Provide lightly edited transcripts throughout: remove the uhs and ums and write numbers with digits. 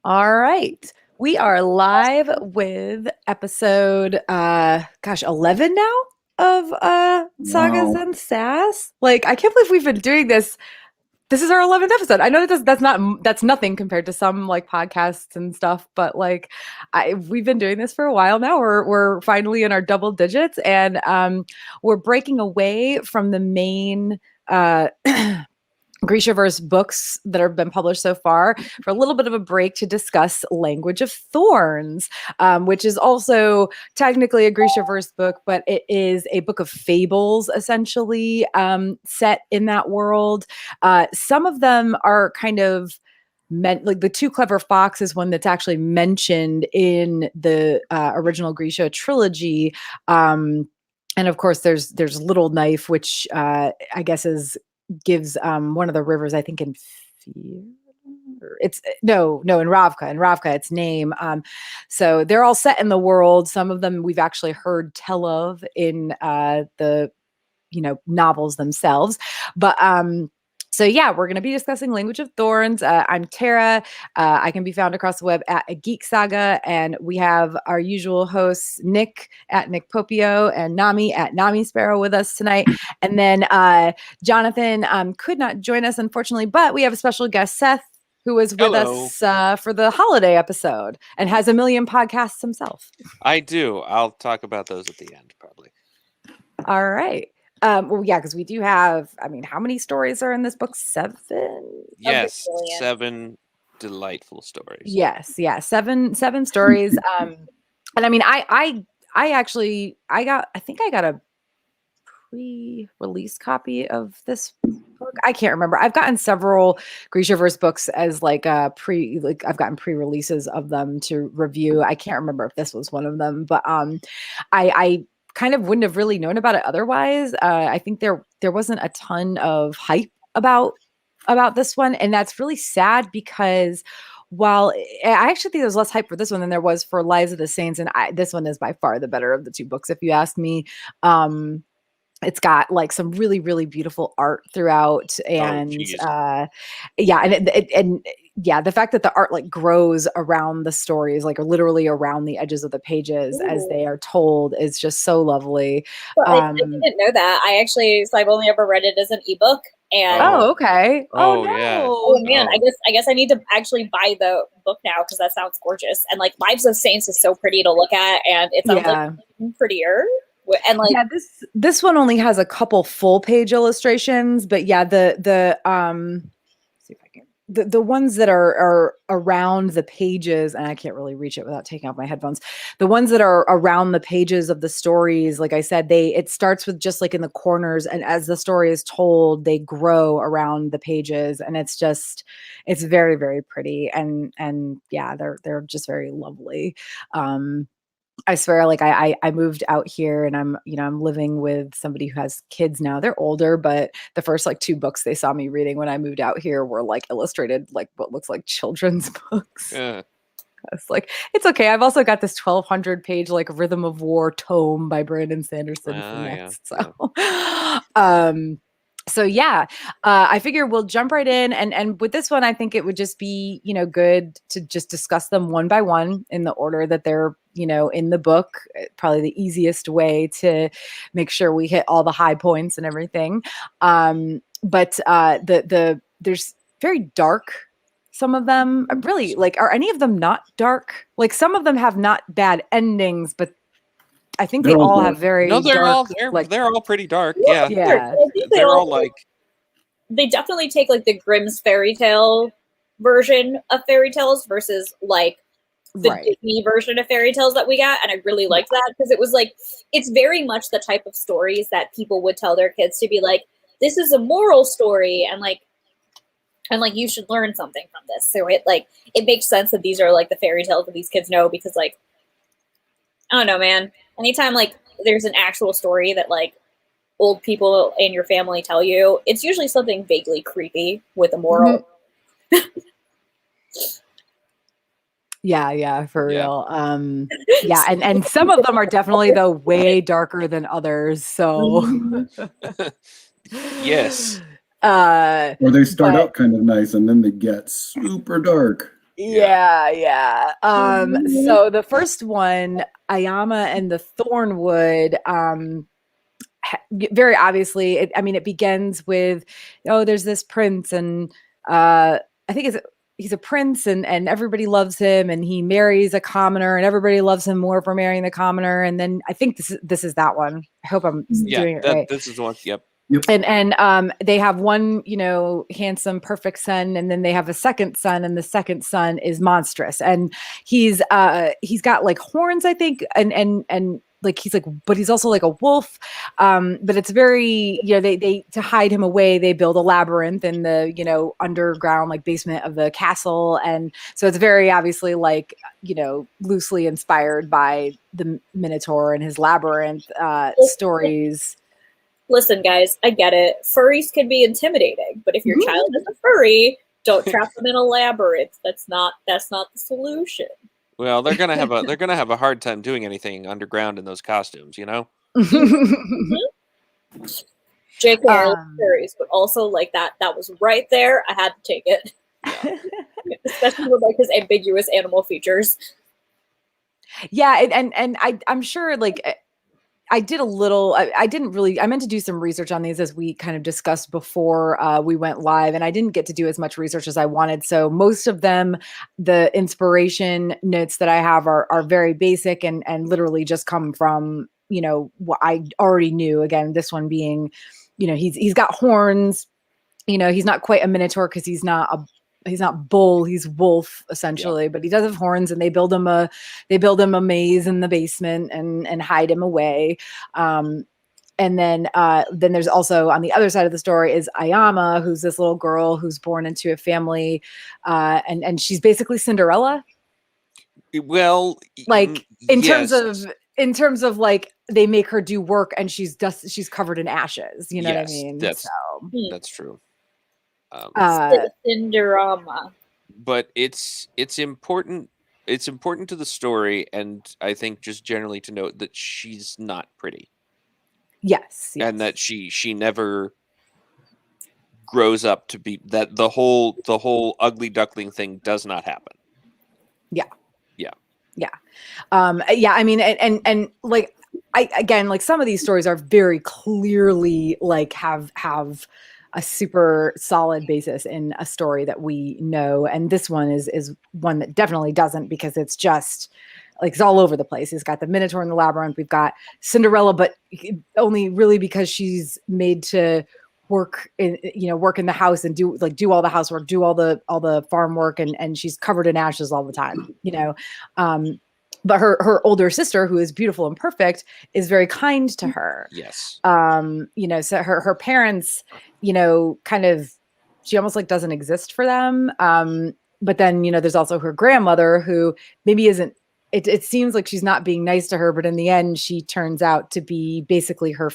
All right. We are live with episode 11 now of Sagas Sass. Like, I can't believe we've been doing this. This is our 11th episode. I know that's nothing compared to some like podcasts and stuff, but like we've been doing this for a while now. We're finally in our double digits, and we're breaking away from the main Grishaverse books that have been published so far for a little bit of a break to discuss Language of Thorns, which is also technically a Grishaverse book, but it is a book of fables, essentially, set in that world. Some of them are kind of meant, like the Two Clever Fox is one that's actually mentioned in the original Grisha trilogy. And of course, there's Little Knife, which I guess gives one of the rivers, I think in it's in Ravka its name. So they're all set in the world. Some of them we've actually heard tell of in the novels themselves, but so yeah, we're going to be discussing Language of Thorns. I'm Tara. I can be found across the web at A Geek Saga, and we have our usual hosts, Nick at Nick Popio and Nami at Nami Sparrow with us tonight. And then Jonathan could not join us, unfortunately, but we have a special guest, Seth, who is with us for the holiday episode and has a million podcasts himself. I do. I'll talk about those at the end, probably. All right. Well, yeah, because we do have, how many stories are in this book? 7? Yes, 7 delightful stories. Yes, yeah, seven stories. And I think I got a pre-release copy of this book. I can't remember. I've gotten several Grishaverse books as I've gotten pre-releases of them to review. I can't remember if this was one of them, but I kind of wouldn't have really known about it otherwise. I think there wasn't a ton of hype about this one, and that's really sad because while I actually think there's less hype for this one than there was for Lives of the Saints, and this one is by far the better of the two books, if you ask me. It's got like some really, really beautiful art throughout, and the fact that the art like grows around the stories, like literally around the edges of the pages as they are told, is just so lovely. Well, I didn't know that. I've only ever read it as an ebook. And okay. Oh no. Yeah. Oh man, I guess I need to actually buy the book now because that sounds gorgeous. And like Lives of Saints is so pretty to look at, and it sounds like prettier. And like this one only has a couple full page illustrations, but yeah, the see if I can the ones that are around the pages, and I can't really reach it without taking off my headphones. The ones that are around the pages of the stories, like I said, it starts with just like in the corners, and as the story is told, they grow around the pages, and it's very, very pretty, and yeah, they're just very lovely. I swear, like I moved out here, and I'm living with somebody who has kids now. They're older, but the first like 2 books they saw me reading when I moved out here were like illustrated, like what looks like children's books. Yeah. It's like, it's okay. I've also got this 1,200 page like Rhythm of War tome by Brandon Sanderson from Next. So yeah, I figure we'll jump right in, and with this one, I think it would just be good to just discuss them one by one in the order that they're in the book. Probably the easiest way to make sure we hit all the high points and everything. But there's very dark. Some of them really, like, are any of them not dark? Like, some of them have not bad endings, but I think they all have very dark, they're all pretty dark. Yeah. They're all like, they definitely take like the Grimm's fairy tale version of fairy tales versus like the Disney version of fairy tales that we got, and I really liked that because it was like, it's very much the type of stories that people would tell their kids to be like, this is a moral story, and like you should learn something from this. So it makes sense that these are like the fairy tales that these kids know, because like, I don't know, man. Anytime like there's an actual story that like old people in your family tell you, it's usually something vaguely creepy with a moral. Mm-hmm. Yeah, for real. Yeah, and some of them are definitely though way darker than others. So yes. Or they start out kind of nice and then they get super dark. Yeah. So the first one, Ayama and the Thornwood, very obviously, it begins with, there's this prince, and I think he's a prince, and everybody loves him, and he marries a commoner, and everybody loves him more for marrying the commoner. And then I think this is that one. I hope I'm doing it right. This is the one. Yep. And they have one, handsome, perfect son, and then they have a second son, and the second son is monstrous, and he's got like horns, I think, and like he's like, but he's also like a wolf. But it's very, they to hide him away, they build a labyrinth in the underground like basement of the castle, and so it's very obviously like loosely inspired by the Minotaur and his labyrinth stories. Listen, guys, I get it. Furries can be intimidating, but if your child is a furry, don't trap them in a labyrinth. That's not the solution. Well, they're gonna have a hard time doing anything underground in those costumes, JK, I love furries, but also like that was right there. I had to take it, especially with like his ambiguous animal features. Yeah, and I'm sure like. I did a little, I meant to do some research on these as we kind of discussed before we went live, and I didn't get to do as much research as I wanted. So most of them, the inspiration notes that I have are very basic and literally just come from, what I already knew. Again, this one being, he's got horns, he's not quite a Minotaur because he's not bull, he's wolf essentially, but he does have horns, and they build him a maze in the basement and hide him away. And then there's also on the other side of the story is Ayama, who's this little girl who's born into a family, and she's basically Cinderella. Well, like in terms of like they make her do work, and she's covered in ashes. You know what I mean? That's true. Cinderama. But it's important. It's important to the story, and I think just generally to note that she's not pretty. Yes. And that she never grows up to be that. The whole ugly duckling thing does not happen. Yeah. Yeah. I mean, and like again, like some of these stories are very clearly like have a super solid basis in a story that we know, and this one is one that definitely doesn't, because it's just like it's all over the place. It's got the Minotaur in the labyrinth. We've got Cinderella, but only really because she's made to work in the house and do all the housework, do all the farm work, and she's covered in ashes all the time. But her older sister, who is beautiful and perfect, is very kind to her. Yes. So her parents, kind of, she almost like doesn't exist for them. But then, there's also her grandmother, who maybe isn't, it seems like she's not being nice to her, but in the end, she turns out to be basically her,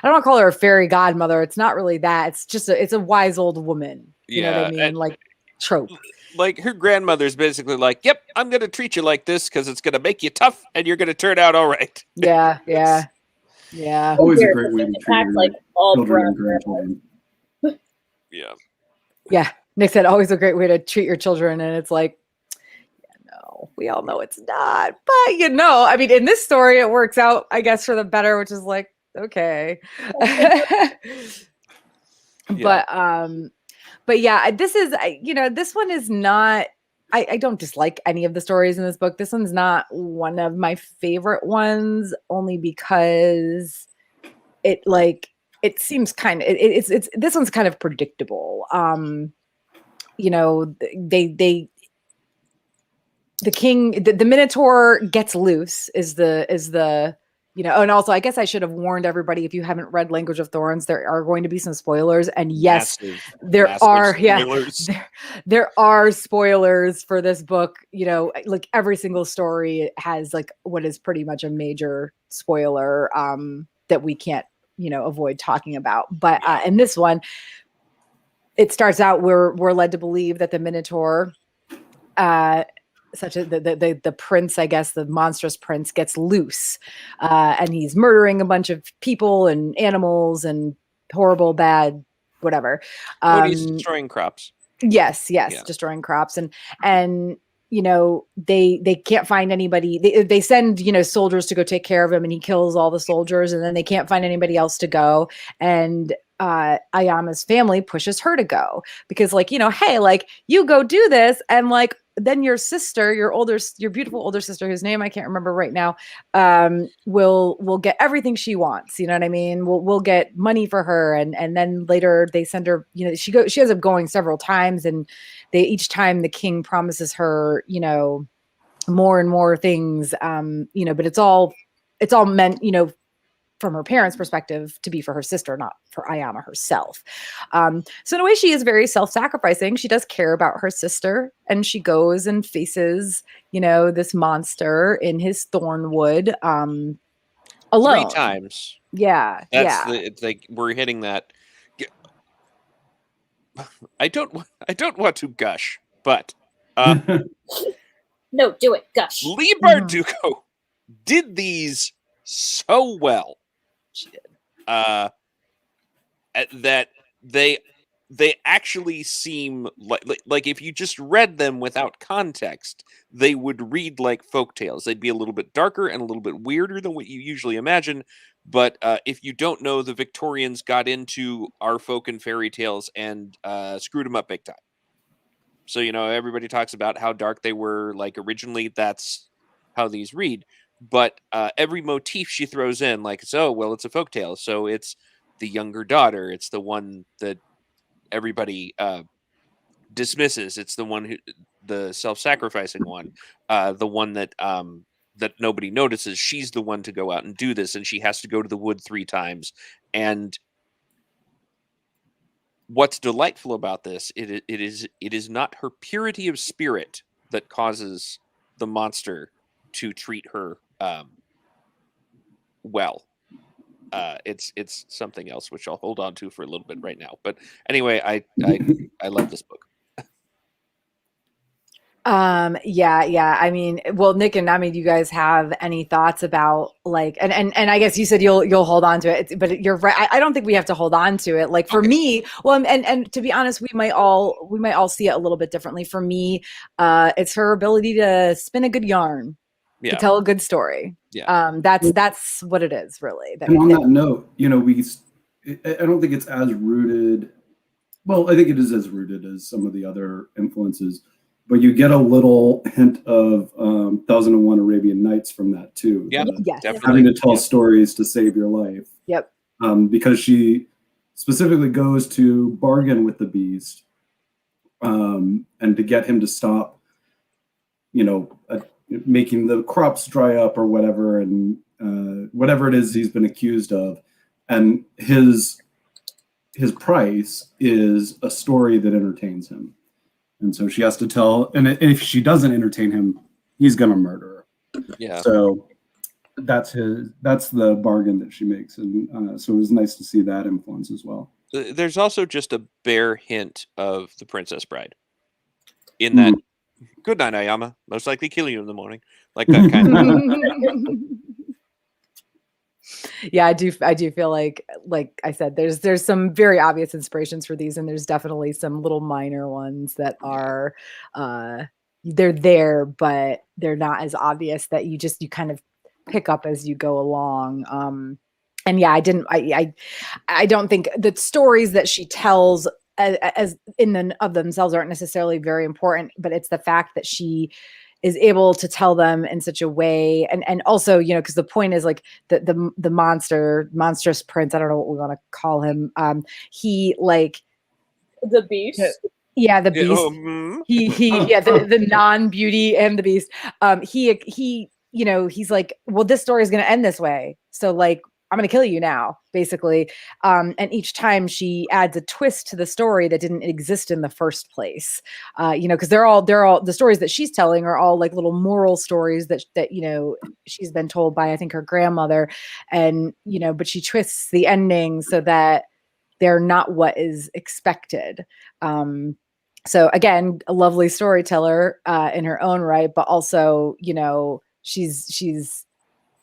I don't want to call her a fairy godmother. It's not really that. It's just it's a wise old woman. You know what I mean? Like trope. Like her grandmother's basically like, yep, I'm going to treat you like this because it's going to make you tough and you're going to turn out all right. Yeah. Always a great way to treat like all children and grandchildren. Yeah. Nick said, always a great way to treat your children. And it's like, no, we all know it's not. But, I mean, in this story, it works out, I guess, for the better, which is like, okay. But yeah, this is, this one is not, I don't dislike any of the stories in this book. This one's not one of my favorite ones, only because it seems kind of, it's this one's kind of predictable. The Minotaur gets loose is the and also I guess I should have warned everybody, if you haven't read Language of Thorns, there are going to be some spoilers, and yes, there are spoilers. There are spoilers for this book. Like every single story has like what is pretty much a major spoiler that we can't avoid talking about. But in this one, it starts out we're led to believe that the Minotaur, such as the prince, I guess, the monstrous prince, gets loose, and he's murdering a bunch of people and animals and horrible, bad, whatever. He's destroying crops. Yes, Yeah. destroying crops, and you know, they can't find anybody. They send, you know, soldiers to go take care of him, and he kills all the soldiers, and then they can't find anybody else to go. And Ayama's family pushes her to go because, like, you know, hey, like, you go do this, and like then your sister, your beautiful older sister, whose name I can't remember right now, will get everything she wants. You know what I mean? We'll get money for her, and then later they send her. You know, she ends up going several times, and each time the king promises her, you know, more and more things. You know, but it's all meant, you know, from her parents' perspective, to be for her sister, not for Ayama herself. So in a way, she is very self-sacrificing. She does care about her sister, and she goes and faces, you know, this monster in his Thornwood alone. 3 times. Yeah, It's like we're hitting that. I don't want to gush, but No, do it, gush. Leigh Bardugo did these so well. She did. That they actually seem like if you just read them without context, they would read like folktales. They'd be a little bit darker and a little bit weirder than what you usually imagine. But if you don't know, the Victorians got into our folk and fairy tales and screwed them up big time. So, you know, everybody talks about how dark they were. Like originally, that's how these read. But every motif she throws in, like, so, well, it's a folktale. So it's the younger daughter. It's the one that everybody dismisses. It's the one the self-sacrificing one, the one that that nobody notices. She's the one to go out and do this, and she has to go to the wood 3 times. And what's delightful about this, it is not her purity of spirit that causes the monster to treat her well. It's something else which I'll hold on to for a little bit right now. But anyway, I love this book. Yeah. I mean, well, Nick and Nami, do you guys have any thoughts about, like, and I guess you said you'll hold on to it, but you're right. I don't think we have to hold on to it. Like for me, well, and to be honest, we might all see it a little bit differently. For me, it's her ability to spin a good yarn, to tell a good story. Yeah. That's what it is, really. And on that note, you know, I don't think it's as rooted. Well, I think it is as rooted as some of the other influences. But you get a little hint of 1001 Arabian Nights from that too. Yeah, definitely. Having to tell stories to save your life. Yep. Because she specifically goes to bargain with the beast, and to get him to stop, you know, making the crops dry up or whatever, and whatever it is he's been accused of, and his price is a story that entertains him. And so she has to tell, and if she doesn't entertain him, he's gonna murder her. Yeah. So that's the bargain that she makes, and so it was nice to see that influence as well. There's also just a bare hint of the Princess Bride in that. Good night, Ayama. Most likely kill you in the morning. Like that kind of. Yeah, I do feel like I said, there's some very obvious inspirations for these, and there's definitely some little minor ones that are they're there, but they're not as obvious, that you kind of pick up as you go along. And yeah, I don't think the stories that she tells as in and of themselves aren't necessarily very important, but it's the fact that she is able to tell them in such a way, and also, you know, because the point is, like, the monstrous prince, I don't know what we want to call him, he, like, the beast. Yeah, the beast. The non-beauty and the beast. He you know, he's like, well, this story is going to end this way, so, like, I'm going to kill you now, basically. And each time she adds a twist to the story that didn't exist in the first place. You know, because they're all the stories that she's telling are all like little moral stories that you know, she's been told by, I think, her grandmother, and, you know, but she twists the ending so that they're not what is expected. So again, a lovely storyteller in her own right, but also, you know, she's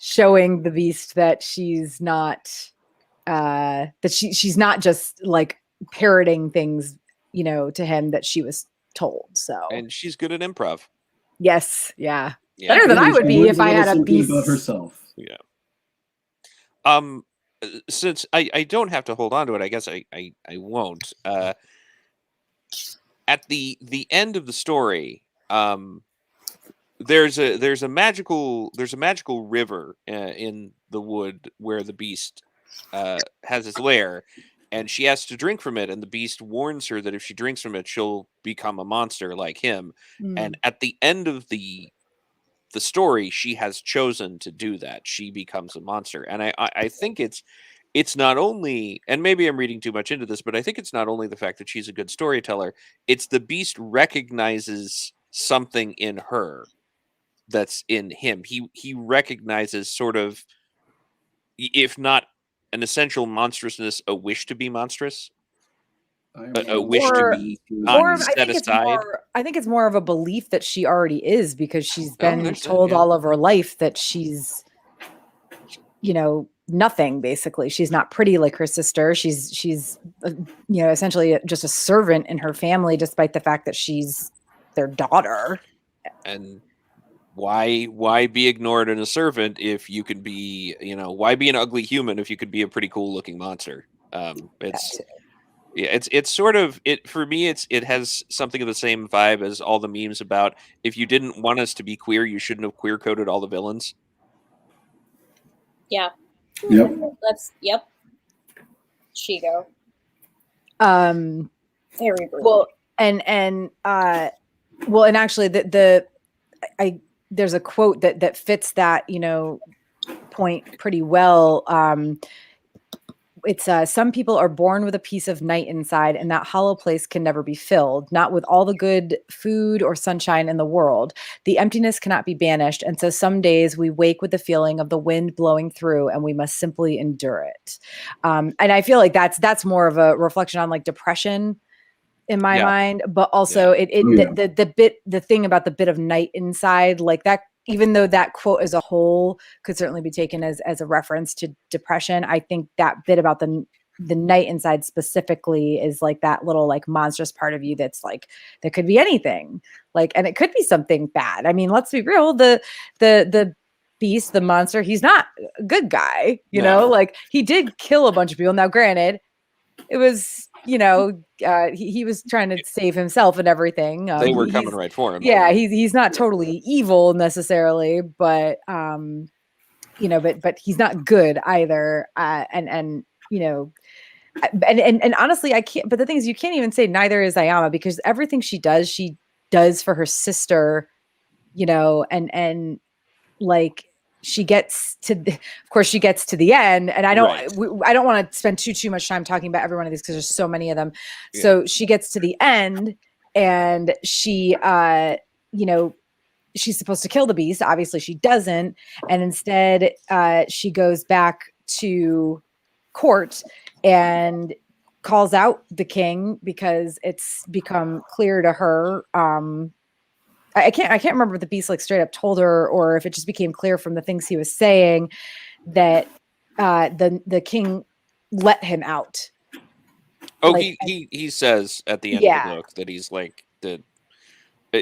showing the beast that she's not she's not just like parroting things to him that she was told. So, And she's good at improv. yes, yeah, Yeah. better than I would be Learns if I had a something beast. about herself. Yeah. Since I don't have to hold on to it, I guess I won't. At the end of the story, there's a magical river in the wood where the beast has its lair, and she has to drink from it, and the beast warns her that if she drinks from it, she'll become a monster like him. And at the end of the story, she has chosen to do that. She becomes a monster, and I think it's not only, and maybe I'm reading too much into this, but I think it's not only the fact that she's a good storyteller, it's the beast recognizes something in her that's in him. He recognizes sort of, if not an essential monstrousness, a wish to be monstrous, a wish to be not set aside. I think it's more of a belief that she already is, because she's been there's that, told yeah. all of her life that she's, nothing. Basically, she's not pretty like her sister. She's essentially just a servant in her family, despite the fact that she's their daughter. And why be ignored in a servant if you could be, why be an ugly human if you could be a pretty cool looking monster? It's sort of it for me. It has something of the same vibe as all the memes about, if you didn't want us to be queer, you shouldn't have queer coded all the villains. Yeah. Yep. Yep. Shigo. Very brutal. Well, and actually there's a quote that fits that, point pretty well. It's some people are born with a piece of night inside, and that hollow place can never be filled, not with all the good food or sunshine in the world. The emptiness cannot be banished, and so some days we wake with the feeling of the wind blowing through, and we must simply endure it. And I feel like that's more of a reflection on like depression in my mind, but also the thing about the bit of night inside, like that, even though that quote as a whole could certainly be taken as a reference to depression, I think that bit about the night inside specifically is like that little like monstrous part of you that's like, that could be anything, like, and it could be something bad. I mean, let's be real, the beast, the monster, he's not a good guy, like he did kill a bunch of people. Now granted, it was, he was trying to save himself and everything. They were coming right for him. Yeah, he's not totally evil necessarily, but but he's not good either. And honestly, I can't. But the thing is, you can't even say neither is Ayama, because everything she does for her sister, and like. She gets to the end, and I don't want to spend too much time talking about every one of these because there's so many of them. Yeah. So she gets to the end, and she, she's supposed to kill the beast. Obviously, she doesn't, and instead, she goes back to court and calls out the king because it's become clear to her. I can't remember if the beast like straight up told her, or if it just became clear from the things he was saying that the king let him out. Oh, like, he says at the end of the book that he's like,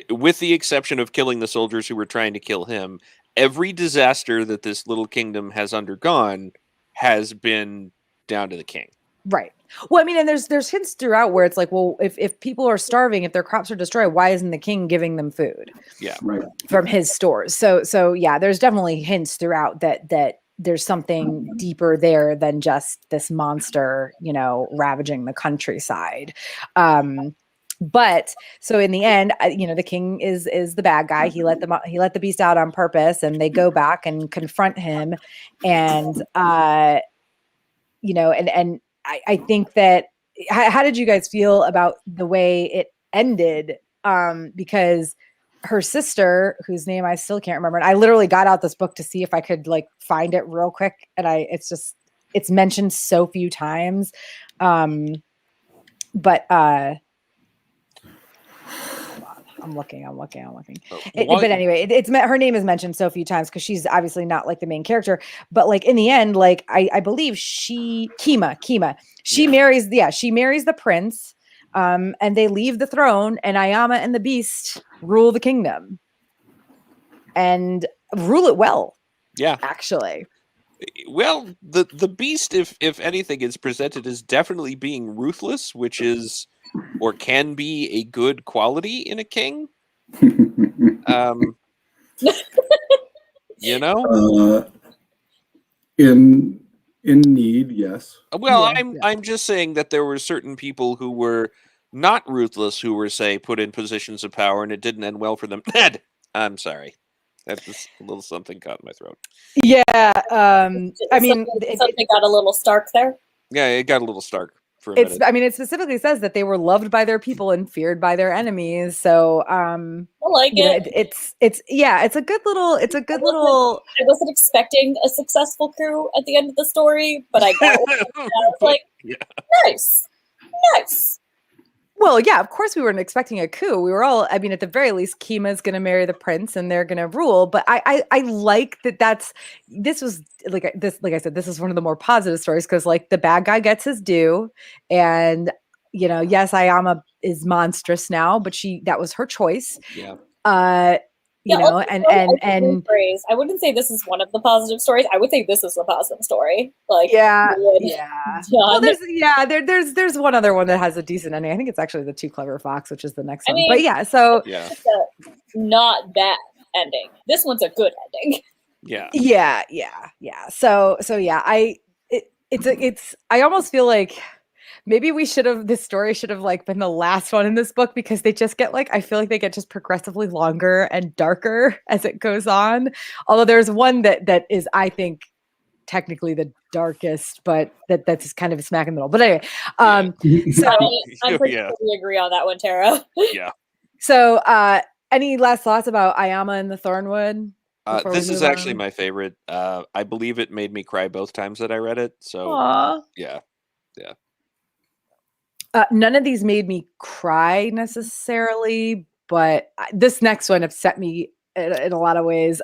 with the exception of killing the soldiers who were trying to kill him, every disaster that this little kingdom has undergone has been down to the king. Right. Well, I mean, and there's hints throughout where it's like, well, if people are starving, if their crops are destroyed, why isn't the king giving them food? Yeah. Right. From his stores. So yeah, there's definitely hints throughout that there's something deeper there than just this monster, ravaging the countryside. But so in the end, the king is the bad guy. He let the beast out on purpose, and they go back and confront him, and and I think that, how did you guys feel about the way it ended? Because her sister, whose name I still can't remember, and I literally got out this book to see if I could like find it real quick, and it's mentioned so few times. But I'm looking. But anyway, her name is mentioned so few times because she's obviously not like the main character. But like in the end, like I believe Kima, she marries the prince. and they leave the throne, and Ayama and the Beast rule the kingdom, and rule it well. Yeah, actually. Well, the Beast, if anything, is presented as definitely being ruthless, which is or can be a good quality in a king. You know, in need, yes. well, Yeah, I'm just saying that there were certain people who were not ruthless, who were, say, put in positions of power, and it didn't end well for them. I'm sorry, that was a little something caught in my throat. Yeah, I mean, something got a little stark there. Yeah, it got a little stark for a minute. I mean, it specifically says that they were loved by their people and feared by their enemies. So, I like it. It's a good little. I wasn't expecting a successful crew at the end of the story, but I got one. I was like, nice. Well, yeah, of course we weren't expecting a coup. We were all, I mean, at the very least, Kima's going to marry the prince and they're going to rule. But I like that this was like I said, this is one of the more positive stories because like the bad guy gets his due. And, yes, Ayama is monstrous now, but that was her choice. Yeah. And phrase. I wouldn't say this is one of the positive stories. I would say this is the positive story. Like, yeah. Done. Well, there's one other one that has a decent ending. I think it's actually The Two Clever Fox, which is the next one. But yeah, so yeah, it's a not bad ending. This one's a good ending. Yeah. So yeah, I almost feel like maybe this story should have like been the last one in this book because they just get I feel like they get just progressively longer and darker as it goes on. Although there's one that is, I think, technically the darkest, but that's kind of smack in the middle. But anyway, so I'm pretty sure we agree on that one, Tara. Yeah. So any last thoughts about Ayama and the Thornwood? This is actually my favorite. I believe it made me cry both times that I read it. So Aww. Yeah. None of these made me cry necessarily, but this next one upset me in a lot of ways.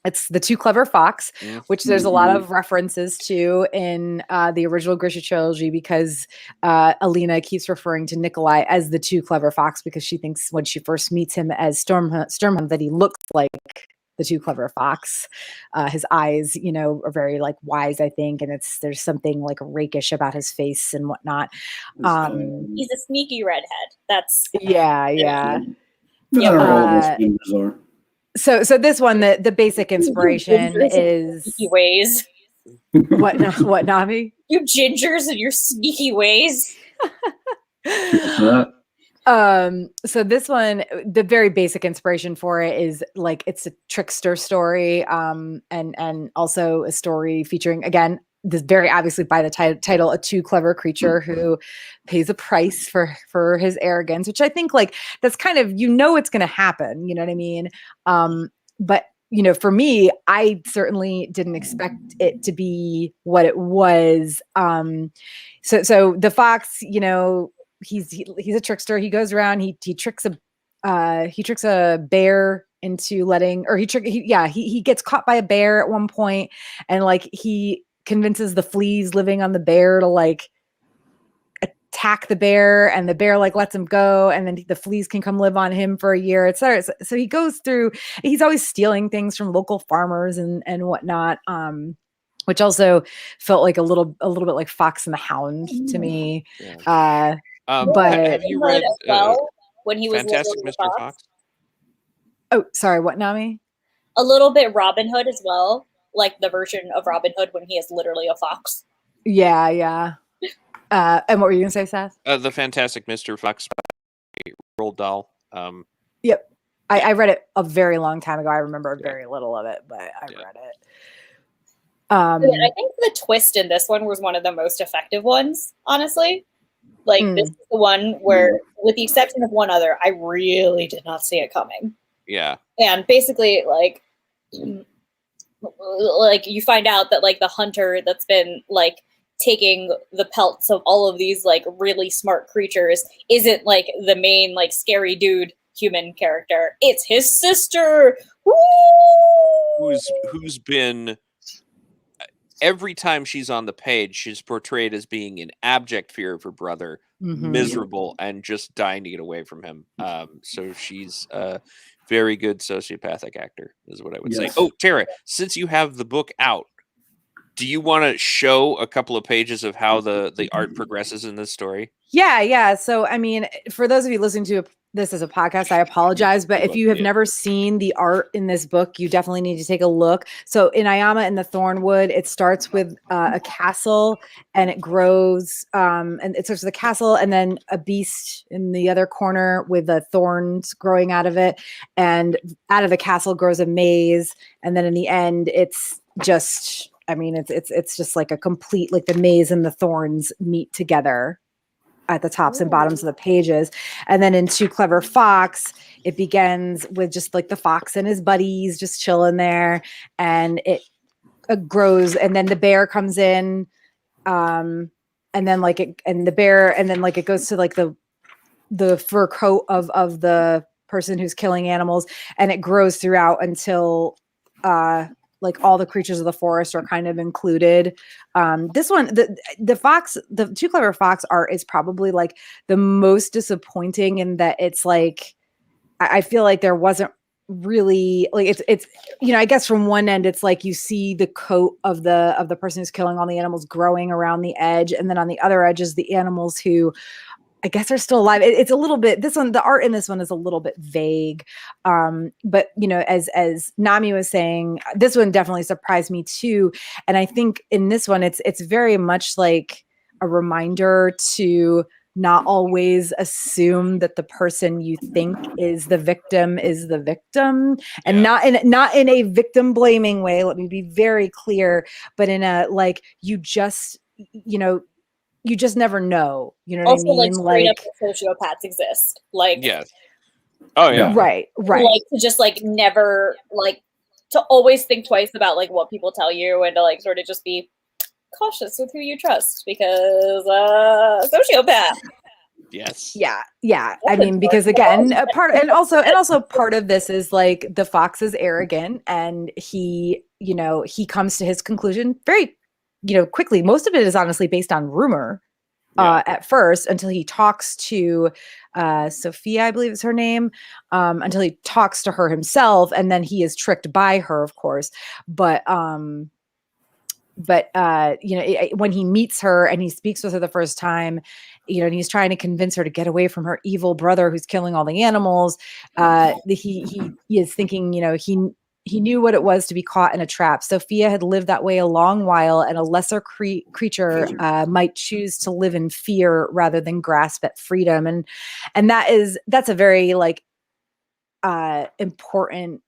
It's The Two Clever Fox, which there's a lot of references to in the original Grisha trilogy because Alina keeps referring to Nikolai as the Two Clever Fox because she thinks when she first meets him as Stormhunt that he looks like the Two Clever Fox. His eyes, are very wise, I think, and there's something rakish about his face and whatnot. He's a sneaky redhead. That's yeah. Are. So this one, the basic inspiration is sneaky ways. What Nami? You gingers and your sneaky ways. So this one, the very basic inspiration for it is it's a trickster story, and also a story featuring, again, this very obviously by the title, a too clever creature who pays a price for his arrogance, which I think that's kind of, it's going to happen. You know what I mean? But for me, I certainly didn't expect it to be what it was. So the fox, he's a trickster. He goes around, he tricks a bear into letting, or he gets caught by a bear at one point, and he convinces the fleas living on the bear to attack the bear, and the bear lets him go, and then the fleas can come live on him for a year, etc. So he goes through, he's always stealing things from local farmers and whatnot, which also felt a little bit like Fox and the Hound to me. But have you read when he was Fantastic Mr. Fox? Oh, sorry, what, Nami? A little bit Robin Hood as well, like the version of Robin Hood when he is literally a fox. Yeah. And what were you gonna say, Sass? The Fantastic Mr. Fox by Roald Dahl. Yep. I read it a very long time ago. I remember very little of it, but I read it. I think the twist in this one was one of the most effective ones, honestly. This is the one where, with the exception of one other, I really did not see it coming. Yeah. And basically, you find out that the hunter that's been taking the pelts of all of these really smart creatures isn't the main scary dude human character. It's his sister. Woo! Who's been, every time she's on the page, she's portrayed as being in abject fear of her brother, miserable and just dying to get away from him. So she's a very good sociopathic actor, is what I would say. Oh, Tara, since you have the book out, do you want to show a couple of pages of how the art progresses in this story? Yeah. So, I mean, for those of you listening to this as a podcast, I apologize, but if you have never seen the art in this book, you definitely need to take a look. So in Ayama and the Thornwood, it starts with a castle, and it grows, and it starts with a castle and then a beast in the other corner with the thorns growing out of it. And out of the castle grows a maze. And then in the end, it's just, I mean, it's just like a complete, like the maze and the thorns meet together at the tops and bottoms of the pages. And then in Too Clever Fox, it begins with just like the fox and his buddies just chilling there, and it grows, and then the bear comes in, and then like it, and the bear, and then like it goes to like the fur coat of the person who's killing animals, and it grows throughout until like all the creatures of the forest are kind of included. This one, the fox, the Too Clever Fox art is probably like the most disappointing in that it's like, I feel like there wasn't really like, it's, you know, I guess from one end, it's like you see the coat of the person who's killing all the animals growing around the edge. And then on the other edge is the animals who I guess are still alive. It's a little bit, this one, the art in this one is a little bit vague. But you know, as Nami was saying, this one definitely surprised me too. And I think in this one, it's very much like a reminder to not always assume that the person you think is the victim, and not in a victim blaming way. Let me be very clear, but in a, like, you just never know. You know what also, I mean? Like sociopaths exist. Like, yes. Oh yeah. Right. Like to just like never like to always think twice about like what people tell you, and to like sort of just be cautious with who you trust, because sociopath. Yes. Yeah. I mean, because again, also part of this is like the fox is arrogant, and he comes to his conclusion very, quickly. Most of it is honestly based on rumor at first, until he talks to Sophia, I believe is her name, until he talks to her himself, and then he is tricked by her, of course. But when he meets her and he speaks with her the first time, and he's trying to convince her to get away from her evil brother who's killing all the animals, he is thinking, he knew what it was to be caught in a trap. Sophia had lived that way a long while, and a lesser creature might choose to live in fear rather than grasp at freedom. And that's a very like important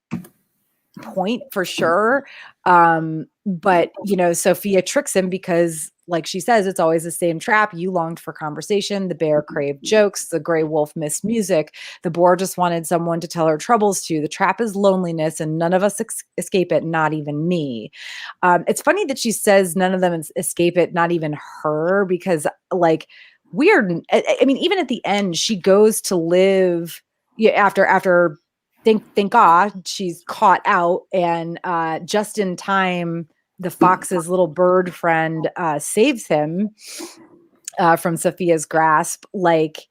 point for sure. But Sophia tricks him because, like she says, it's always the same trap. You longed for conversation. The bear craved jokes. The gray wolf missed music. The boar just wanted someone to tell her troubles to. The trap is loneliness, and none of us escape it, not even me. It's funny that she says none of them escape it, not even her, because like weird. I mean, even at the end, she goes to live after thank God she's caught out, and just in time, the fox's little bird friend saves him from Sophia's grasp. Like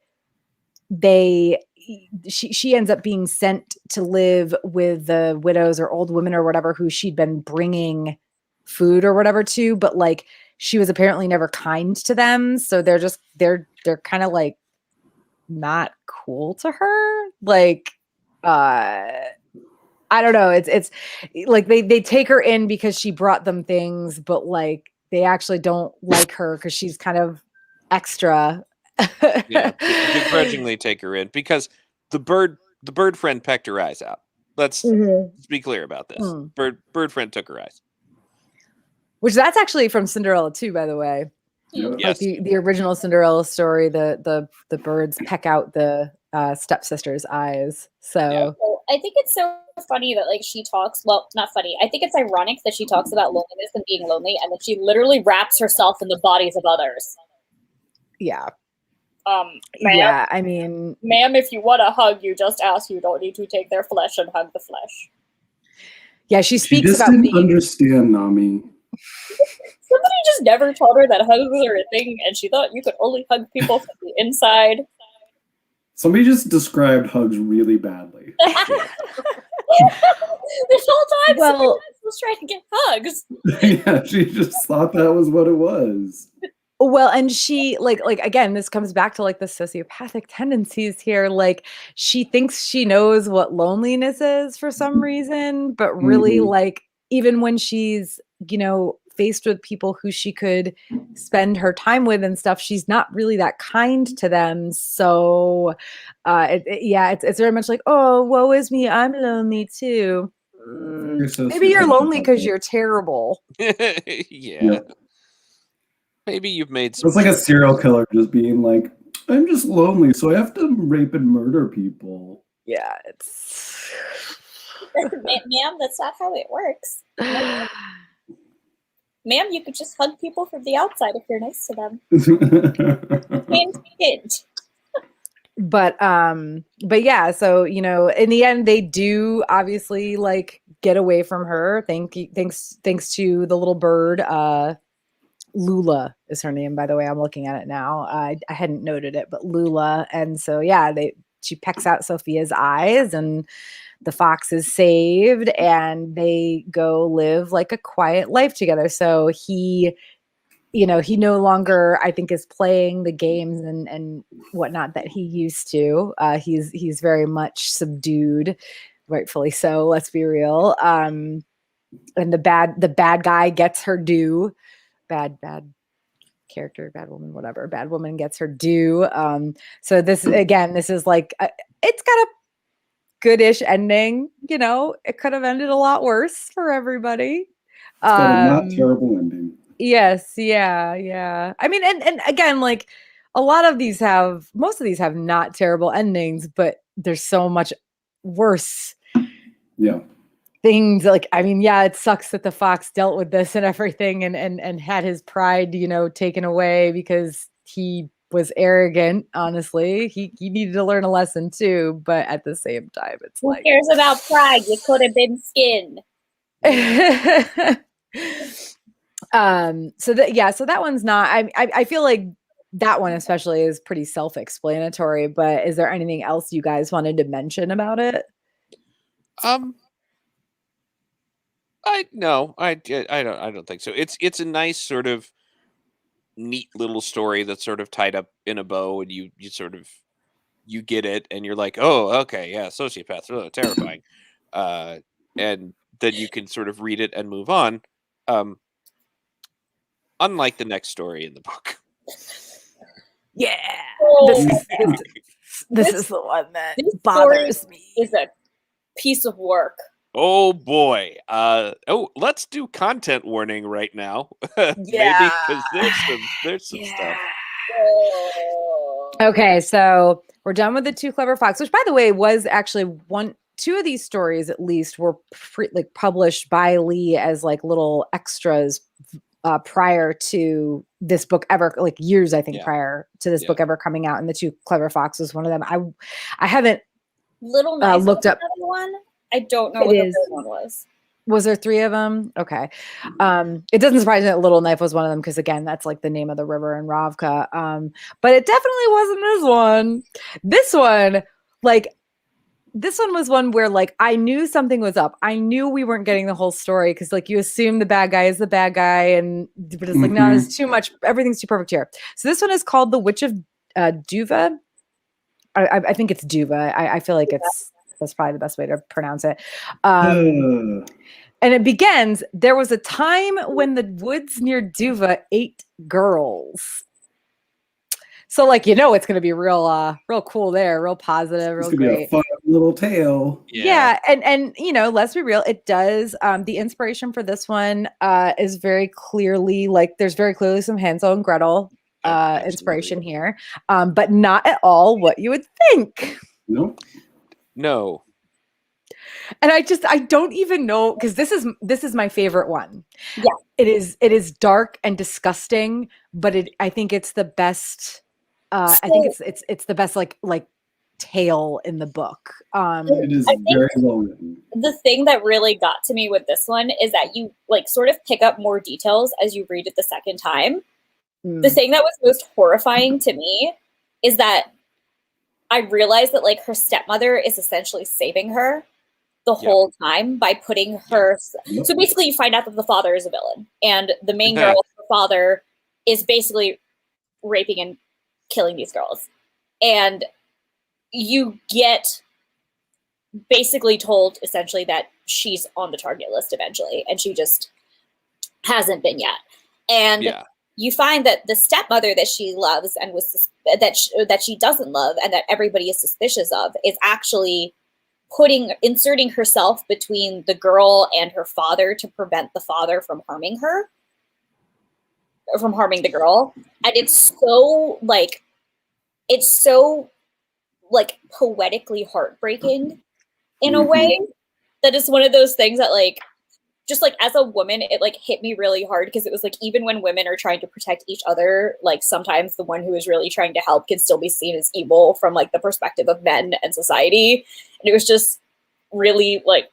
she ends up being sent to live with the widows or old women or whatever who she'd been bringing food or whatever to, but like she was apparently never kind to them, so they're kind of like not cool to her. Like I don't know. It's like they take her in because she brought them things, but like they actually don't like her because she's kind of extra. Yeah, begrudgingly take her in because the bird friend pecked her eyes out. Let's be clear about this. Bird friend took her eyes. Which that's actually from Cinderella too, by the way. Yeah. Like the original Cinderella story, the birds peck out the stepsister's eyes. So I think it's so funny that like she talks, well, not funny, I think it's ironic that she talks about loneliness and being lonely, and that she literally wraps herself in the bodies of others. Yeah. Ma'am, yeah, I mean, ma'am, if you want a hug, you just ask. You don't need to take their flesh and hug the flesh. Yeah, she speaks just about didn't understand, Nami. Somebody just never told her that hugs are a thing, and she thought you could only hug people from the inside. Somebody just described hugs really badly. This whole time, Well- somebody was trying to get hugs. Yeah, she just thought that was what it was. Well, and she like again, this comes back to like the sociopathic tendencies here. Like she thinks she knows what loneliness is for some reason, but really like even when she's, faced with people who she could spend her time with and stuff, she's not really that kind to them. So it's very much like, oh, woe is me, I'm lonely too. Maybe you're lonely because you're terrible. Yeah. Maybe you've made some. It's like a serial killer just being like, I'm just lonely, so I have to rape and murder people. Yeah, it's Ma'am, that's not how it works. Ma'am, you could just hug people from the outside if you're nice to them. Hint. But yeah, so in the end they do obviously like get away from her. Thanks to the little bird. Lula is her name, by the way. I'm looking at it now. I hadn't noted it, but Lula. And so yeah, she pecks out Sophia's eyes and the fox is saved and they go live like a quiet life together. So he no longer, I think, is playing the games and whatnot that he used to. He's very much subdued, rightfully so. Let's be real. And the bad guy gets her due. Bad character, bad woman, whatever. Bad woman gets her due. So this is like it's got a goodish ending. It could have ended a lot worse for everybody. It's got a not terrible ending. Yes, yeah. I mean, and again, like most of these have not terrible endings, but there's so much worse. Yeah. Things like, I mean, yeah, it sucks that the fox dealt with this and everything and had his pride, taken away because he was arrogant. Honestly, he needed to learn a lesson too, but at the same time, it's Who like, cares about pride? You could have been skinned. So that one's not, I feel like that one especially is pretty self-explanatory, but is there anything else you guys wanted to mention about it? I don't think so. It's a nice sort of neat little story that's sort of tied up in a bow, and you sort of you get it, and you're like, oh, okay, yeah, sociopaths, oh, terrifying, and then you can sort of read it and move on. Unlike the next story in the book. Yeah, Oh, this is the one that this bothers me. Is a piece of work. Oh boy. Let's do content warning right now. Yeah. Maybe because there's some stuff. Oh. Okay, so we're done with the Two Clever Fox, which by the way was actually two of these stories at least were published by Leigh as like little extras prior to this book ever, like years, I think, prior to this book ever coming out. And the Two Clever Fox was one of them. I haven't Little Knife looked up one. I don't know what the third one was. Was there 3 of them? Okay. It doesn't surprise me that Little Knife was one of them because again, that's like the name of the river in Ravka. But it definitely wasn't this one. This one was one where like I knew something was up. I knew we weren't getting the whole story because like you assume the bad guy is the bad guy, but it's like no, it's too much. Everything's too perfect here. So this one is called The Witch of Duva. I think it's Duva. I feel like that's probably the best way to pronounce it. And it begins, there was a time when the woods near Duva ate girls. So like, it's going to be real cool there, real positive, real great. Be a fun little tale. Yeah. And let's be real. It does. The inspiration for this one is very clearly there's very clearly some Hansel and Gretel inspiration here, but not at all what you would think. Nope. No. And I don't even know, because this is my favorite one. Yeah. It is dark and disgusting, but I think it's the best. I think it's the best like tale in the book. It is very well written. The thing that really got to me with this one is that you like sort of pick up more details as you read it the second time. The thing that was most horrifying to me is that I realized that like her stepmother is essentially saving her the whole time by putting her. So basically, you find out that the father is a villain, and the main girl, her father, is basically raping and killing these girls, and you get basically told essentially that she's on the target list eventually, and she just hasn't been yet. And you find that the stepmother that she loves and that she doesn't love and that everybody is suspicious of is actually inserting herself between the girl and her father to prevent the father from harming her, or from harming the girl. And it's so poetically heartbreaking in a way that is one of those things that like, just like as a woman, it like hit me really hard, because it was like, even when women are trying to protect each other, like sometimes the one who is really trying to help can still be seen as evil from like the perspective of men and society. And it was just really like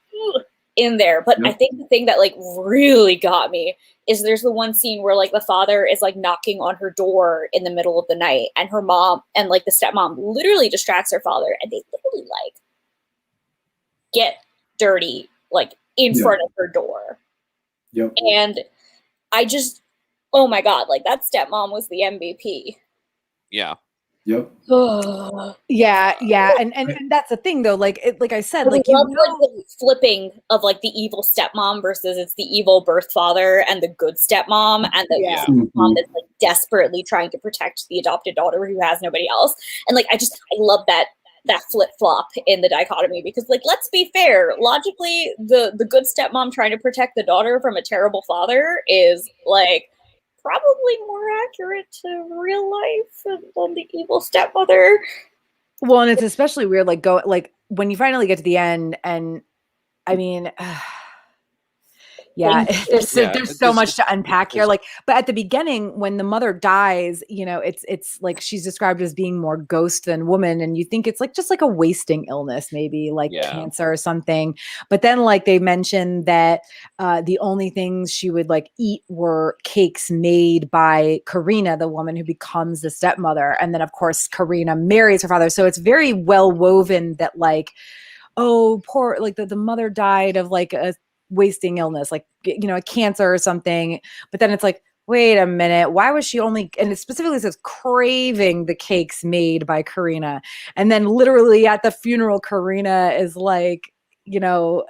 in there. But I think the thing that like really got me is there's the one scene where like the father is like knocking on her door in the middle of the night, and her mom and like the stepmom literally distracts her father, and they literally like get dirty like in front of her door. And I just, oh my God, like that stepmom was the MVP. Yeah. Yep. Yeah. And that's the thing though, like I said, like the flipping of like the evil stepmom versus it's the evil birth father and the good stepmom, and the mom that's like desperately trying to protect the adopted daughter who has nobody else. And like I love that flip-flop in the dichotomy, because like, let's be fair, logically the good stepmom trying to protect the daughter from a terrible father is like probably more accurate to real life than the evil stepmother. Well, and it's especially weird like when you finally get to the end, and I mean there's so much to unpack here. Like, but at the beginning, when the mother dies, you know, it's like she's described as being more ghost than woman, and you think it's like just like a wasting illness, maybe like cancer or something. But then, like they mentioned that the only things she would like eat were cakes made by Karina, the woman who becomes the stepmother, and then of course Karina marries her father. So it's very well woven that like, oh, poor, like the mother died of like a wasting illness, like, you know, a cancer or something. But then it's like, wait a minute, why was she only, and it specifically says craving the cakes made by Karina. And then literally at the funeral, Karina is like, you know,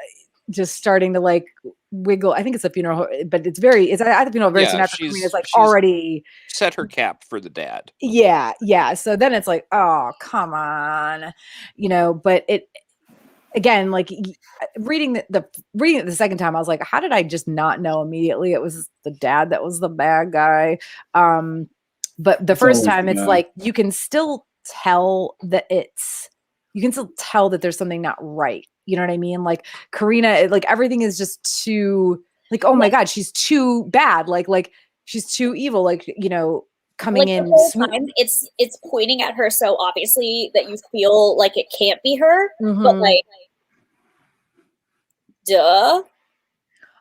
just starting to like wiggle. I think it's a funeral, but it's at the funeral very soon after Karina's like already set her cap for the dad. Yeah. So then it's like, oh, come on, you know, but it, again, like reading it the second time, I was like, how did I just not know immediately it was the dad that was the bad guy? But the first time, it's like you can still tell that there's something not right. You know what I mean? Like Karina, like everything is just too like, oh my God, she's too bad. Like she's too evil. Like, you know, coming like in the whole time, it's pointing at her so obviously that you feel like it can't be her, but like, duh.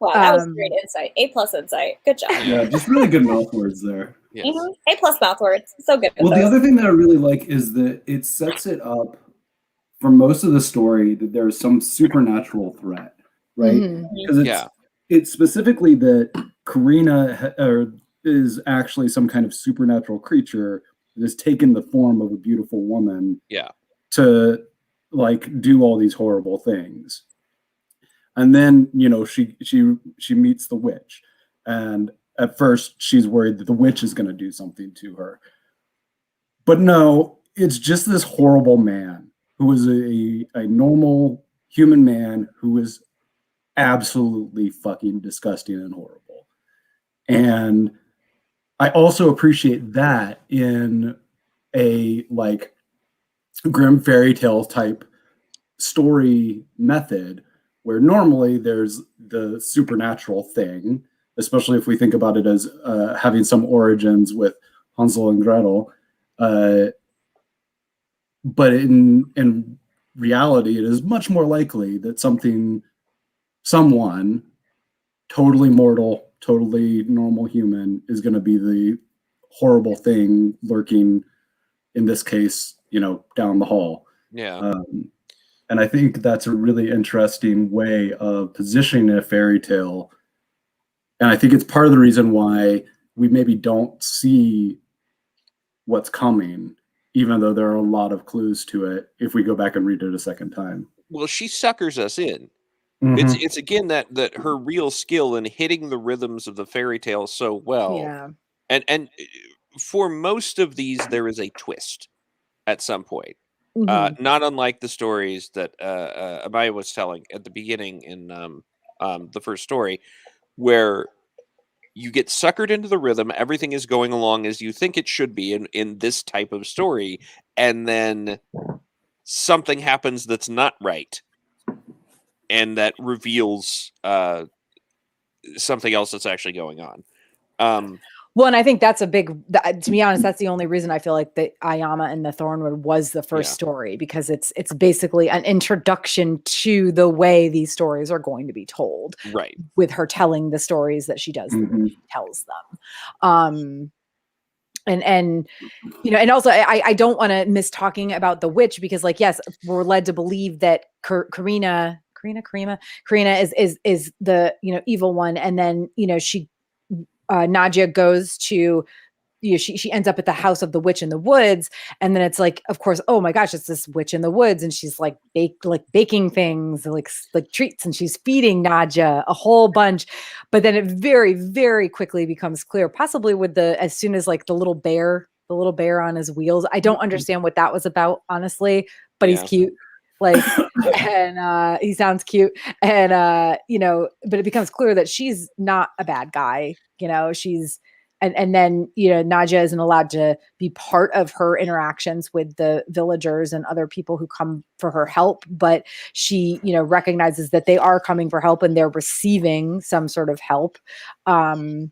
Wow, that was great insight. A+ insight. Good job. Yeah, just really good mouth words there. Yes. A+ mouth words. So good. Well, the other thing that I really like is that it sets it up for most of the story that there's some supernatural threat, right? Because it's specifically that Karina is actually some kind of supernatural creature that has taken the form of a beautiful woman to like do all these horrible things. And then, you know, she meets the witch, and at first she's worried that the witch is going to do something to her. But no, it's just this horrible man who is a normal human man who is absolutely fucking disgusting and horrible. And I also appreciate that in a like grim fairy tale type story method, where normally there's the supernatural thing, especially if we think about it as having some origins with Hansel and Gretel. but in reality, it is much more likely that someone totally mortal, totally normal human is going to be the horrible thing lurking, in this case, down the hall. Yeah. And I think that's a really interesting way of positioning a fairy tale. And I think it's part of the reason why we maybe don't see what's coming, even though there are a lot of clues to it if we go back and read it a second time. Well, she suckers us in. Mhm. It's again that her real skill in hitting the rhythms of the fairy tale so well. Yeah. And for most of these, there is a twist at some point. Mhm. Not unlike the stories that Amaya was telling at the beginning in the first story, where you get suckered into the rhythm, everything is going along as you think it should be in this type of story, and then something happens that's not right, and that reveals something else that's actually going on. Well, and I think that's a big, to be honest, that's the only reason I feel like the Ayama and the Thornwood was the first story, because it's basically an introduction to the way these stories are going to be told, Right. with her telling the stories that she does, Mhm. she tells them. And and also I don't want to miss talking about the witch, because yes, we're led to believe that Karina is the evil one, and then she Nadia goes to she ends up at the house of the witch in the woods, and then it's like, of course, oh my gosh, it's this witch in the woods, and she's baking things like treats, and she's feeding Nadia a whole bunch. But then it very, very quickly becomes clear, possibly with as soon as the little bear on his wheels. I don't understand what that was about, honestly, but he's cute. And he sounds cute, and but it becomes clear that she's not a bad guy. She's and then Nadia isn't allowed to be part of her interactions with the villagers and other people who come for her help, but she recognizes that they are coming for help and they're receiving some sort of help. So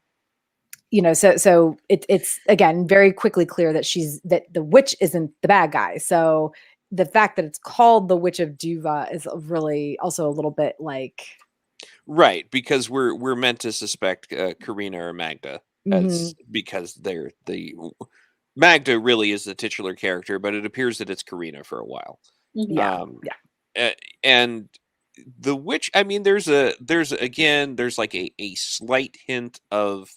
it's again very quickly clear that that the witch isn't the bad guy. So the fact that it's called the Witch of Duva is really also a little bit right, because we're meant to suspect Karina or Magda, as because they're the Magda really is the titular character, but it appears that it's Karina for a while. Yeah. And the witch, I mean, there's a slight hint of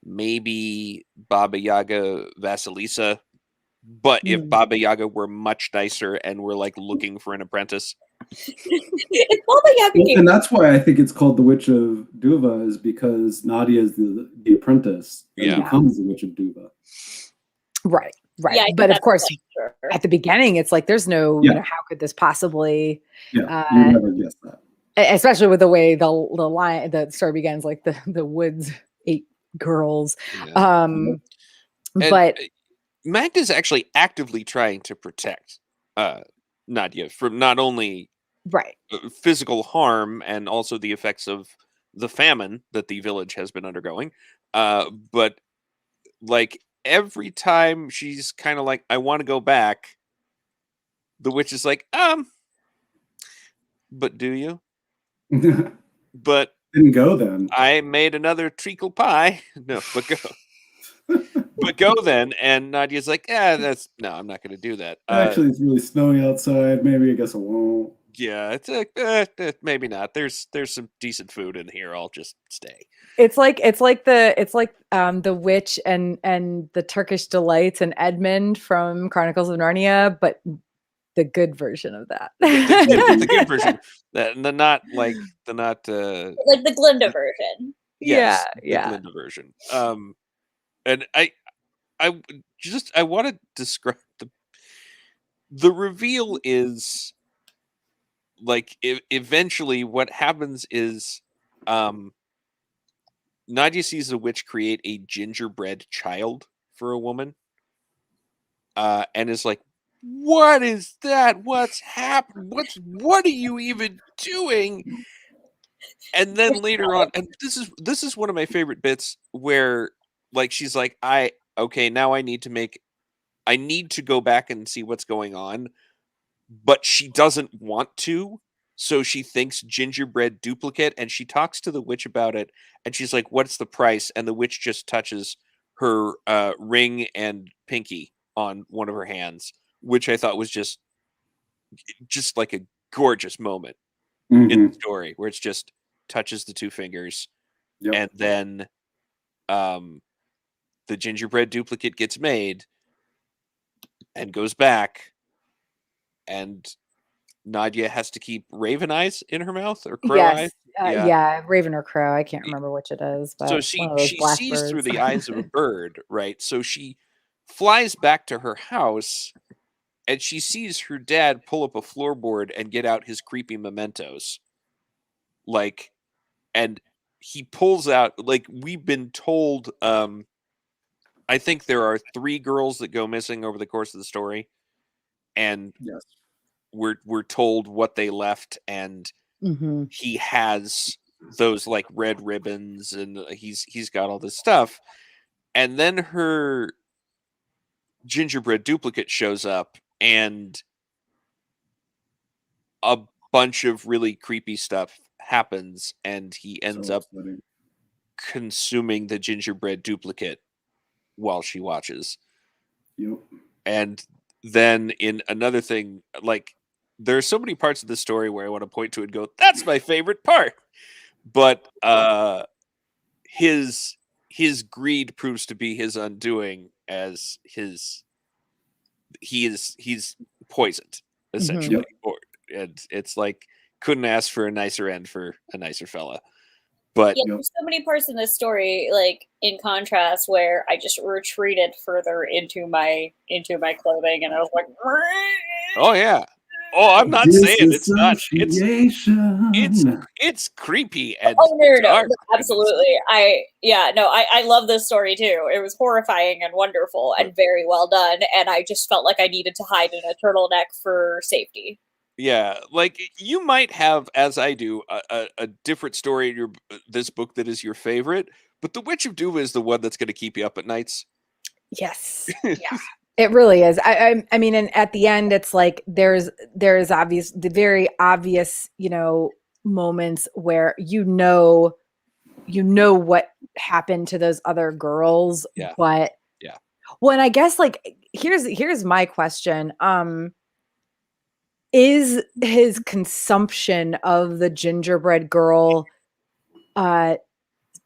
maybe Baba Yaga Vasilisa, but if Baba Yaga were much nicer and were looking for an apprentice. It's Baba Yaga. And that's why I think it's called the Witch of Duva, is because Nadia is the apprentice and becomes the Witch of Duva. Right. Yeah, but of course, at the beginning, it's there's no, how could this possibly? Yeah, you never guess that. Especially with the way the story begins, the woods 8 girls. Yeah. But Magda's actually actively trying to protect Nadia from not only physical harm and also the effects of the famine that the village has been undergoing, but every time she's kind of I want to go back, the witch is but do you? But didn't go then. I made another treacle pie. No, but go. But go then. And Nadia's I'm not going to do that. Actually, it's really snowy outside. Maybe I guess I won't. Yeah, it's maybe not. There's some decent food in here. I'll just stay. It's like the witch and the Turkish delights and Edmund from Chronicles of Narnia, but the good version of that. the good version. The not the Glinda version. Yes, the Glinda version. And I want to describe the reveal is eventually what happens is Nadia sees the witch create a gingerbread child for a woman, and is what is that? What's happened? What are you even doing? And then later on, and this is one of my favorite bits where she's now I need to make I need to go back and see what's going on, but she doesn't want to. So she thinks gingerbread duplicate, and she talks to the witch about it, and she's like, "What's the price?" And the witch just touches her ring and pinky on one of her hands, which I thought was just like a gorgeous moment in the story, where it's just touches the two fingers, and then the gingerbread duplicate gets made and goes back, and Nadia has to keep raven eyes in her mouth or crow eyes. Yeah, raven or crow. I can't remember which it is. But so she sees through the eyes of a bird, right? So she flies back to her house, and she sees her dad pull up a floorboard and get out his creepy mementos. Like, and he pulls out, like, we've been told, I think there are 3 girls that go missing over the course of the story. And we're told what they left, and he has those like red ribbons, and he's got all this stuff. And then her gingerbread duplicate shows up, and a bunch of really creepy stuff happens, and he ends up consuming the gingerbread duplicate while she watches. And then in another thing, like, there are so many parts of the story where I want to point to and go, that's my favorite part. But his greed proves to be his undoing, as he's poisoned, essentially. And it's like, couldn't ask for a nicer end for a nicer fella. But there's so many parts in this story, like, in contrast, where I just retreated further into my clothing, and I was like, oh yeah. Oh, I'm not saying it's not. It's creepy and dark. Absolutely. I love this story too. It was horrifying and wonderful and very well done, and I just felt like I needed to hide in a turtleneck for safety. Yeah, like, you might have, as I do, a different story in this book that is your favorite, but the Witch of Duva is the one that's going to keep you up at nights. Yes. Yeah. It really is. I mean, and at the end, it's like there's the very obvious, moments where you know what happened to those other girls. Yeah. But well, and I guess, like, here's my question. Is his consumption of the gingerbread girl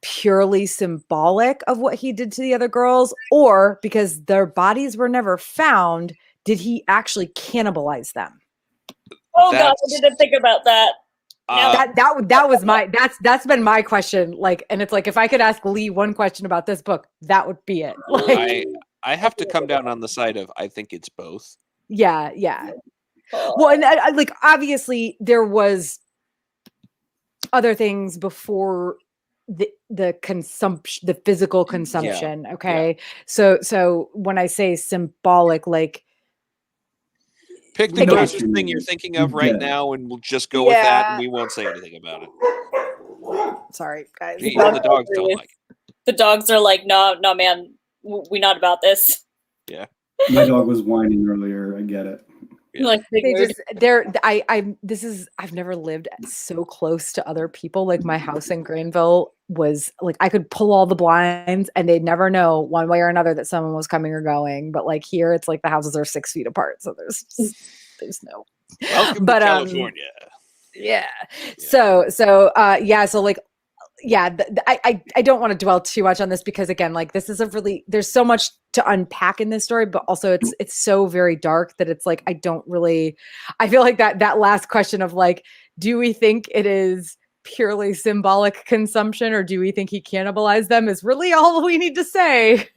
purely symbolic of what he did to the other girls, or because their bodies were never found, did he actually cannibalize them? Oh God, I didn't think about that. That was that's been my question. Like, and it's like, if I could ask Leigh one question about this book, that would be it. Like, I have to come down on the side of, I think it's both. Yeah. Well, and I, like, obviously there was other things before the consumption, the physical consumption. Yeah. Okay. Yeah. So when I say symbolic, like, pick the closest thing you're thinking of right now, and we'll just go with that, and we won't say anything about it. Sorry, guys. The dogs don't like it. The dogs are like, no, man, we not about this. Yeah. My dog was whining earlier. I get it. Yeah. Like, I've never lived so close to other people. Like, my house in Granville was like, I could pull all the blinds and they'd never know one way or another that someone was coming or going. But like, here it's like the houses are 6 feet apart, so there's no. Welcome to California. Yeah. So like, yeah, I don't want to dwell too much on this, because again, like, this is there's so much to unpack in this story, but also it's so very dark that it's like, I feel like that last question of, like, do we think it is purely symbolic consumption, or do we think he cannibalized them, is really all we need to say.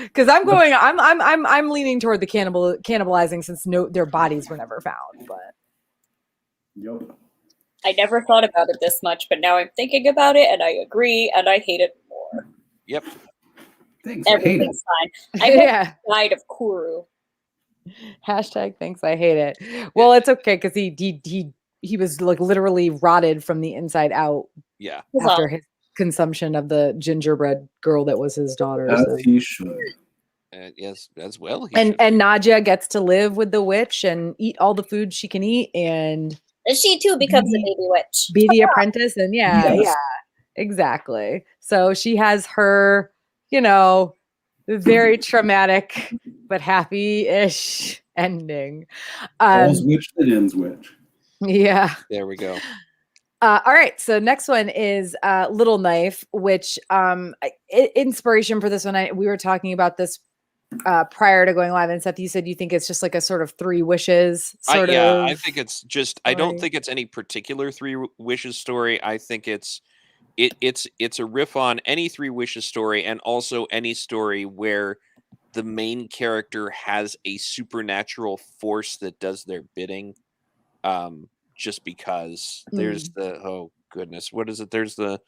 Because I'm leaning toward the cannibalizing, since their bodies were never found. But I never thought about it this much, but now I'm thinking about it, and I agree, and I hate it more. Yep. Thanks. Everything's fine. I hate the side of Kuru. Hashtag thanks, I hate it. Well, it's okay, because he was like literally rotted from the inside out. Yeah. After his consumption of the gingerbread girl that was his daughter. As he should. Yes, as well. And Nadia gets to live with the witch and eat all the food she can eat, and she too becomes a baby witch. be the apprentice. And Yes. exactly. So she has her, very traumatic but happy-ish ending. All's witch that ends witch. Yeah. There we go. All right. So next one is Little Knife, which inspiration for this one. We were talking about this prior to going live, and Seth, you said you think it's just like a sort of three wishes sort of. I think it's just. I don't think it's any particular three wishes story. I think it's a riff on any three wishes story, and also any story where the main character has a supernatural force that does their bidding. Just because there's oh goodness, what is it? There's the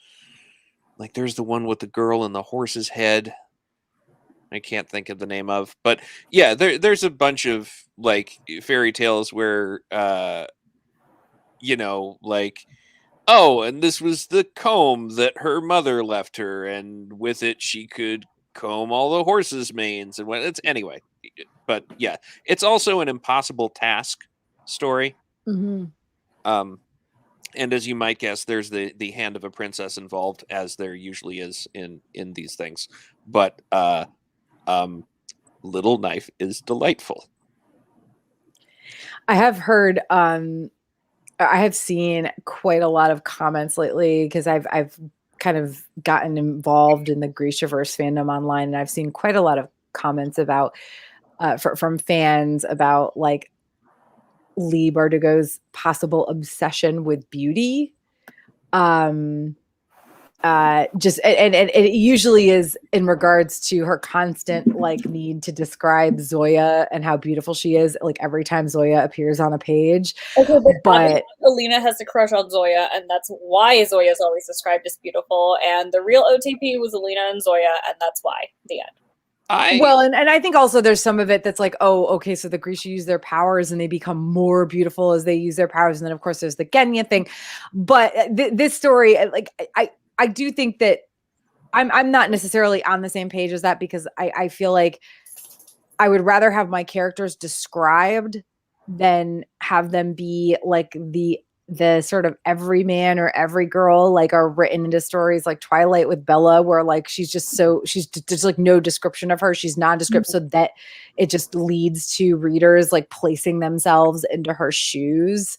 one with the girl and the horse's head. I can't think of the name of, but yeah, there's a bunch of like fairy tales where, like, oh, and this was the comb that her mother left her, and with it she could comb all the horses' manes, and it's anyway. But yeah, it's also an impossible task story. Mm-hmm. And as you might guess, there's the hand of a princess involved, as there usually is in these things. But Little Knife is delightful. I have heard, I have seen quite a lot of comments lately because I've kind of gotten involved in the Grishaverse fandom online, and I've seen quite a lot of comments about from fans about like Leigh Bardugo's possible obsession with beauty. Just and it usually is in regards to her constant like need to describe Zoya and how beautiful she is, like every time Zoya appears on a page. Okay, but Alina has a crush on Zoya, and that's why Zoya is always described as beautiful. And the real OTP was Alina and Zoya, and that's why. The end. And I think also there's some of it that's like, oh, okay, so the Grisha use their powers and they become more beautiful as they use their powers, and then of course there's the Genya thing. But this story, like I do think that I'm not necessarily on the same page as that, because I feel like I would rather have my characters described than have them be like the sort of every man or every girl like are written into stories like Twilight with Bella, where like she's just like no description of her. She's nondescript, so that it just leads to readers like placing themselves into her shoes.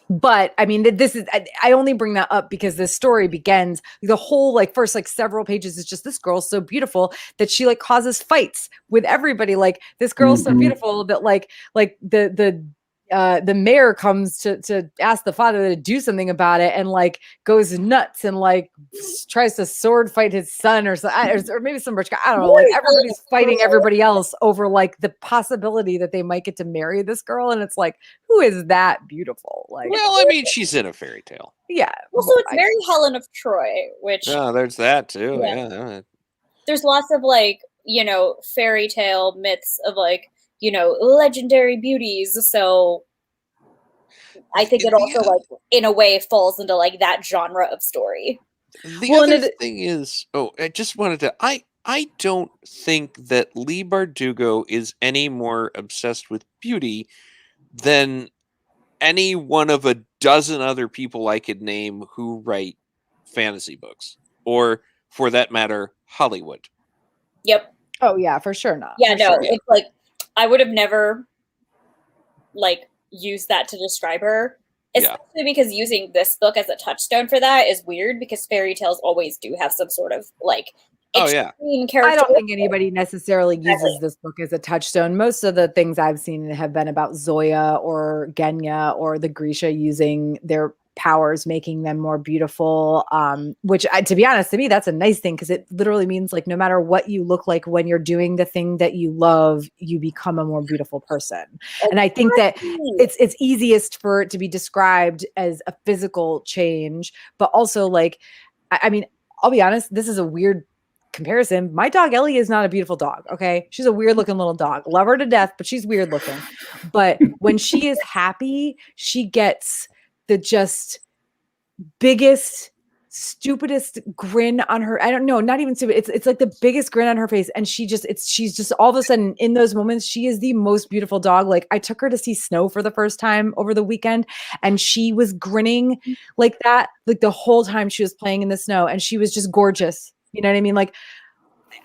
But I mean, this is, I only bring that up because this story begins, the whole like first like several pages is just, this girl's so beautiful that she like causes fights with everybody. Like this girl's so beautiful that like the mayor comes to ask the father to do something about it, and like goes nuts and like tries to sword fight his son or maybe some rich guy. I don't know. Like everybody's fighting everybody else over like the possibility that they might get to marry this girl, and it's like, who is that beautiful? Like, well, I mean, she's in a fairy tale. Yeah. Also, it's very Helen of Troy, which there's that too. Yeah. There's lots of like fairy tale myths of like legendary beauties. So I think it also like in a way falls into like that genre of story. The other thing is, I just wanted to, I don't think that Leigh Bardugo is any more obsessed with beauty than any one of a dozen other people I could name who write fantasy books, or for that matter, Hollywood. Yep. Oh yeah, for sure not. Yeah, no, it's like I would have never like used that to describe her, especially because using this book as a touchstone for that is weird, because fairy tales always do have some sort of like extreme character. I don't think anybody necessarily uses this book as a touchstone. Most of the things I've seen have been about Zoya or Genya or the Grisha using their powers, making them more beautiful, which to be honest, to me, that's a nice thing, because it literally means like no matter what you look like, when you're doing the thing that you love, you become a more beautiful person. And I think that it's easiest for it to be described as a physical change, but also like, I mean, I'll be honest, this is a weird comparison. My dog Ellie is not a beautiful dog. Okay. She's a weird looking little dog. Love her to death, but she's weird looking. But when she is happy, she gets the just biggest, stupidest grin on her. I don't know, not even stupid. It's like the biggest grin on her face. And she's just all of a sudden in those moments, she is the most beautiful dog. Like I took her to see Snow for the first time over the weekend and she was grinning like that, like the whole time she was playing in the snow and she was just gorgeous. You know what I mean? Like,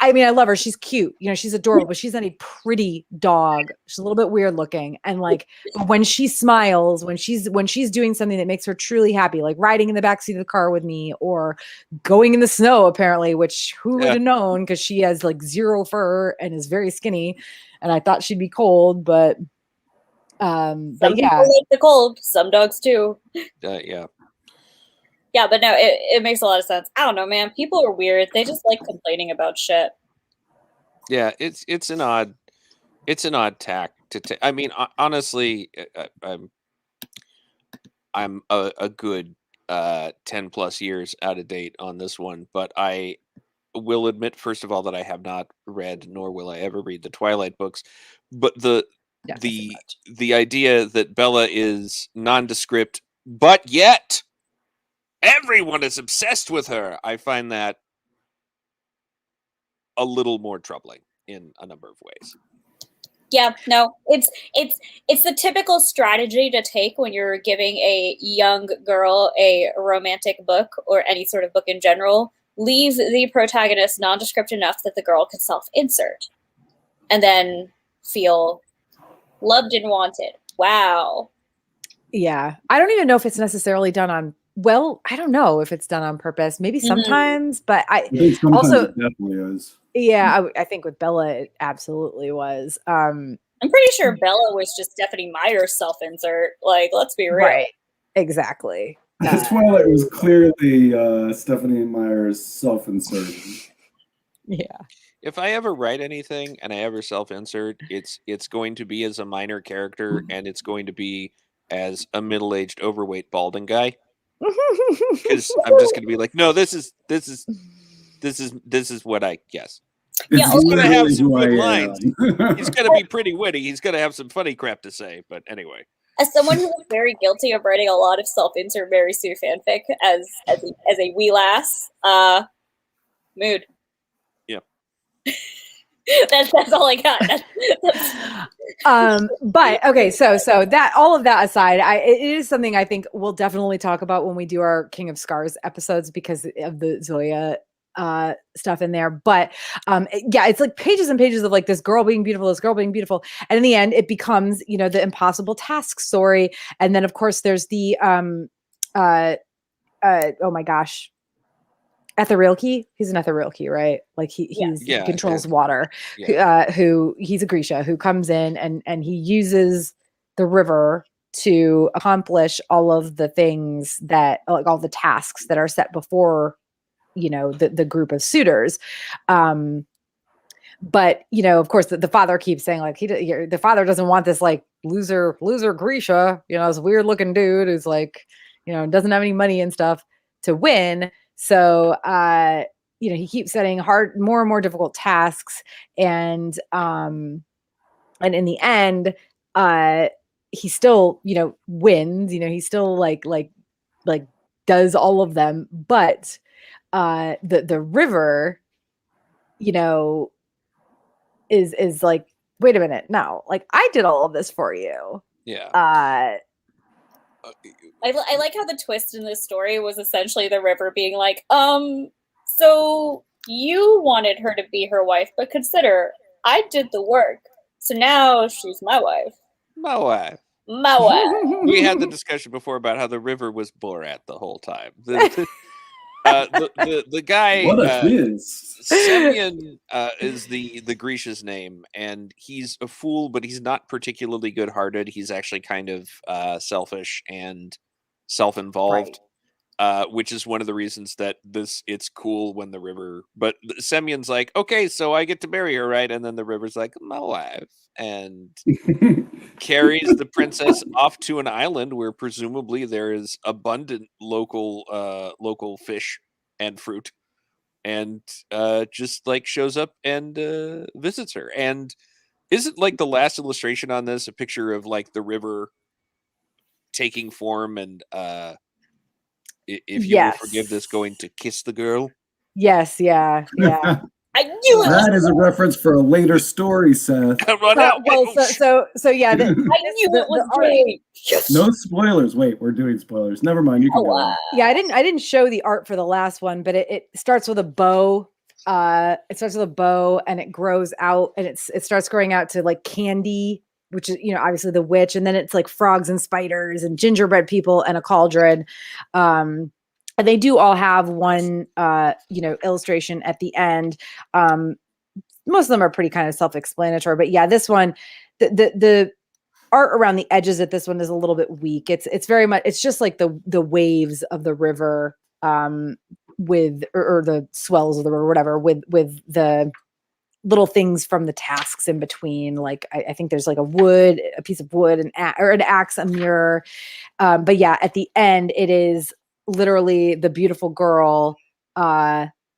I mean, I love her. She's cute. You know, she's adorable, but she's not a pretty dog. She's a little bit weird looking. And like when she smiles, when she's doing something that makes her truly happy, like riding in the backseat of the car with me or going in the snow, apparently, which who would have known? Because she has like zero fur and is very skinny. And I thought she'd be cold, but Some yeah. people like the cold. Some dogs too. Yeah. Yeah, but no, it makes a lot of sense. I don't know, man. People are weird. They just like complaining about shit. Yeah, it's an odd tack to take. I mean, honestly, I'm a good 10 plus years out of date on this one, but I will admit, first of all, that I have not read, nor will I ever read the Twilight books. But the idea that Bella is nondescript, but yet everyone is obsessed with her, I find that a little more troubling in a number of ways. Yeah, no, it's the typical strategy to take when you're giving a young girl a romantic book or any sort of book in general. Leave the protagonist nondescript enough that the girl can self-insert and then feel loved and wanted. Wow. Yeah. I don't even know if it's necessarily done on, well, I don't know if it's done on purpose. Maybe sometimes, but I think sometimes also it definitely is. Yeah, I think with Bella, it absolutely was. I'm pretty sure Bella was just Stephanie Meyer's self-insert. Like, let's be real. Right. Exactly. Twilight was clearly Stephanie Meyer's self-insert. Yeah. If I ever write anything and I ever self-insert, it's going to be as a minor character and it's going to be as a middle-aged, overweight, balding guy. Because I'm just going to be like, no, this is what I guess. Yeah, he's going to have some good lines. He's going to be pretty witty. He's going to have some funny crap to say. But anyway, as someone who is very guilty of writing a lot of self-insert Mary Sue fanfic as a wee lass, mood. Yeah. that's all I got. But okay, so that all of that aside, it is something I think we'll definitely talk about when we do our King of Scars episodes because of the Zoya stuff in there. But yeah, it's like pages and pages of like this girl being beautiful, and in the end it becomes, you know, the impossible task story. And then of course there's the oh my gosh, Ethereal-Key. He's an Ethereal-Key, right? Like he controls water. Who he's a Grisha who comes in and he uses the river to accomplish all of the things that, like all the tasks that are set before, you know, the group of suitors. But you know, of course, the father keeps saying like the father doesn't want this like loser Grisha, you know, this weird looking dude who's like, you know, doesn't have any money and stuff to win. So, you know, he keeps setting more and more difficult tasks. And in the end, he still, you know, wins, you know, he still like does all of them. But, the river, you know, is like, wait a minute. No, like I did all of this for you. Yeah. I like how the twist in this story was essentially the river being like, so you wanted her to be her wife, but consider I did the work. So now she's my wife. My wife. We had the discussion before about how the river was Borat the whole time. The guy Semyon is the Grisha's name, and he's a fool, but he's not particularly good-hearted. He's actually kind of selfish and self-involved, which is one of the reasons that it's cool when the river. But Semyon's like, okay, so I get to marry her, right? And then the river's like, my wife, and carries the princess off to an island where presumably there is abundant local fish and fruit, and just like shows up and visits her. And isn't like the last illustration on this a picture of like the river taking form and If you will forgive this, going to kiss the girl. Yes, yeah. I knew it. That is a reference for a later story, Seth. Run out. So yeah. I knew it was Jake. Yes. No spoilers. Wait, we're doing spoilers. Never mind. You can go on. Yeah, I didn't show the art for the last one, but it starts with a bow. It starts with a bow and it grows out, and it starts growing out to like candy, which is, you know, obviously the witch, and then it's like frogs and spiders and gingerbread people and a cauldron. And they do all have one, illustration at the end. Most of them are pretty kind of self-explanatory, but yeah, this one, the art around the edges at this one is a little bit weak. It's very much, it's just like the waves of the river, with or the swells of the river, whatever, with the little things from the tasks in between. Like I think there's like a piece of wood, an axe, a mirror. But yeah, at the end, it is literally the beautiful girl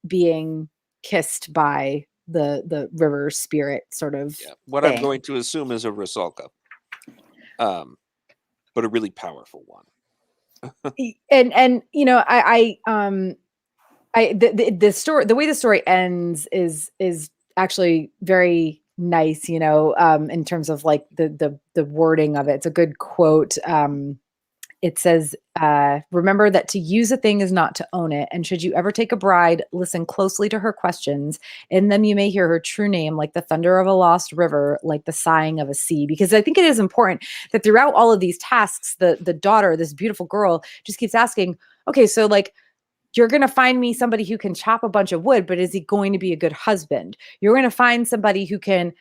being kissed by the river spirit sort of what thing. I'm going to assume is a Rusalka, but a really powerful one. and you know, the story, the way the story ends is actually very nice, you know, in terms of like the wording of it. It's a good quote. It says, remember that to use a thing is not to own it. And should you ever take a bride, listen closely to her questions. In them, you may hear her true name, like the thunder of a lost river, like the sighing of a sea. Because I think it is important that throughout all of these tasks, the daughter, this beautiful girl, just keeps asking, okay, so like, you're going to find me somebody who can chop a bunch of wood, but is he going to be a good husband? You're going to find somebody who can,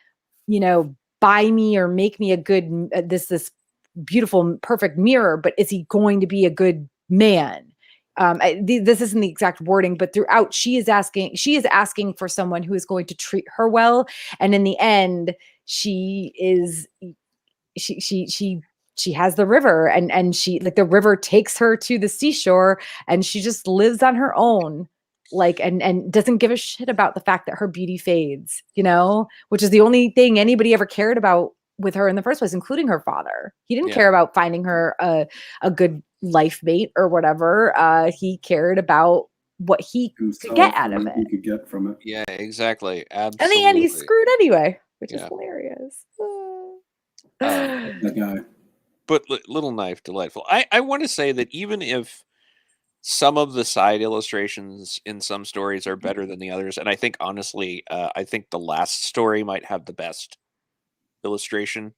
you know, buy me or make me a good, this beautiful, perfect mirror, but is he going to be a good man? This isn't the exact wording, but throughout she is asking for someone who is going to treat her well. And in the end, she has the river, and she, like, the river takes her to the seashore, and she just lives on her own, like, and doesn't give a shit about the fact that her beauty fades, you know, which is the only thing anybody ever cared about with her in the first place, including her father. He didn't care about finding her a good life mate or whatever. He cared about what he could get out of it. He could get from it. Yeah, exactly. Absolutely. In the end, he's screwed anyway, which is hilarious. That guy. But Little Knife, delightful. I want to say that even if some of the side illustrations in some stories are better than the others, and I think, honestly, I think the last story might have the best illustration.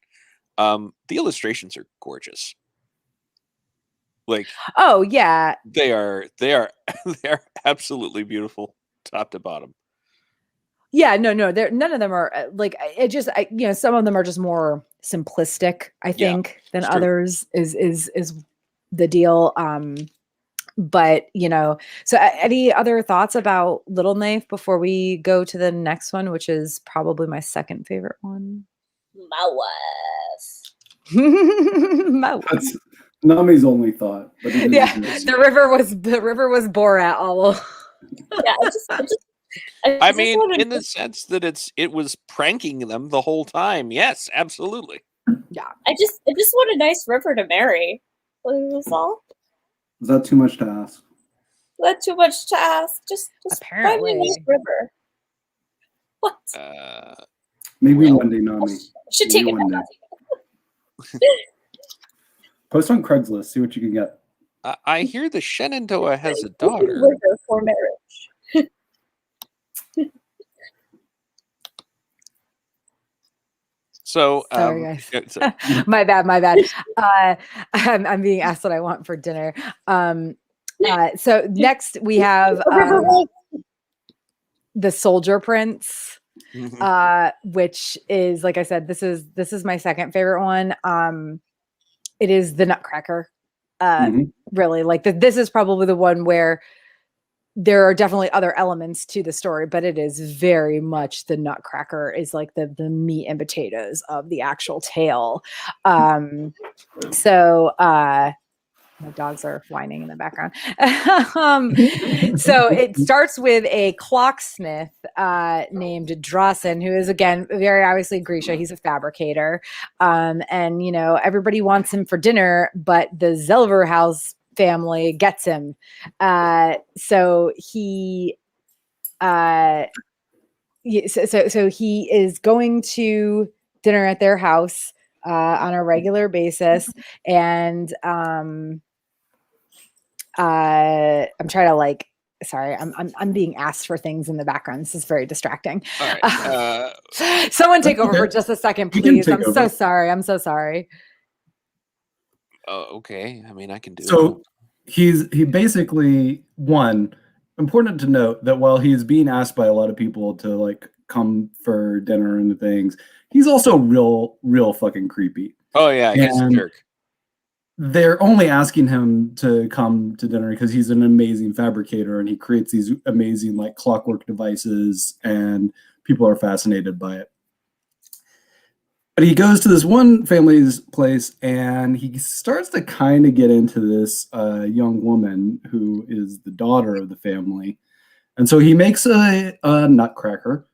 The illustrations are gorgeous. Like, oh yeah, they are absolutely beautiful, top to bottom. Yeah, no, none of them are like, you know, some of them are just more simplistic, I think, than others is the deal. But you know, so any other thoughts about Little Knife before we go to the next one, which is probably my second favorite one? My wife. That's Nami's only thought. But the river was Borat all. I mean, in the sense that it was pranking them the whole time. Yes, absolutely. Yeah. I just want a nice river to marry. That's all. Is that too much to ask? That's too much to ask. Just apparently find me a nice river. What? Maybe one day, Nami. Should take it. Post on Craigslist. See what you can get. I hear the Shenandoah has a daughter. River for marriage. So, sorry, guys. my bad. I'm being asked what I want for dinner. So next we have the Soldier Prince, which is, like I said, this is my second favorite one. It is the Nutcracker. Really, like this is probably the one where there are definitely other elements to the story, but it is very much the Nutcracker is like the meat and potatoes of the actual tale. So my dogs are whining in the background. So it starts with a clocksmith named Drossen, who is, again, very obviously Grisha. He's a fabricator. And, you know, everybody wants him for dinner, but the Zelver house family gets him. So he so he is going to dinner at their house on a regular basis, and I'm trying to like, sorry, I'm being asked for things in the background. This is very distracting. All right. Someone take over for just a second, please. I'm so sorry. I'm so sorry. Okay. I mean, I can do it. So he basically, one, important to note that while he's being asked by a lot of people to like come for dinner and things, he's also real fucking creepy. Oh yeah, he's a jerk. They're only asking him to come to dinner because he's an amazing fabricator and he creates these amazing like clockwork devices, and people are fascinated by it. But he goes to this one family's place and he starts to kind of get into this young woman who is the daughter of the family. And so he makes a nutcracker,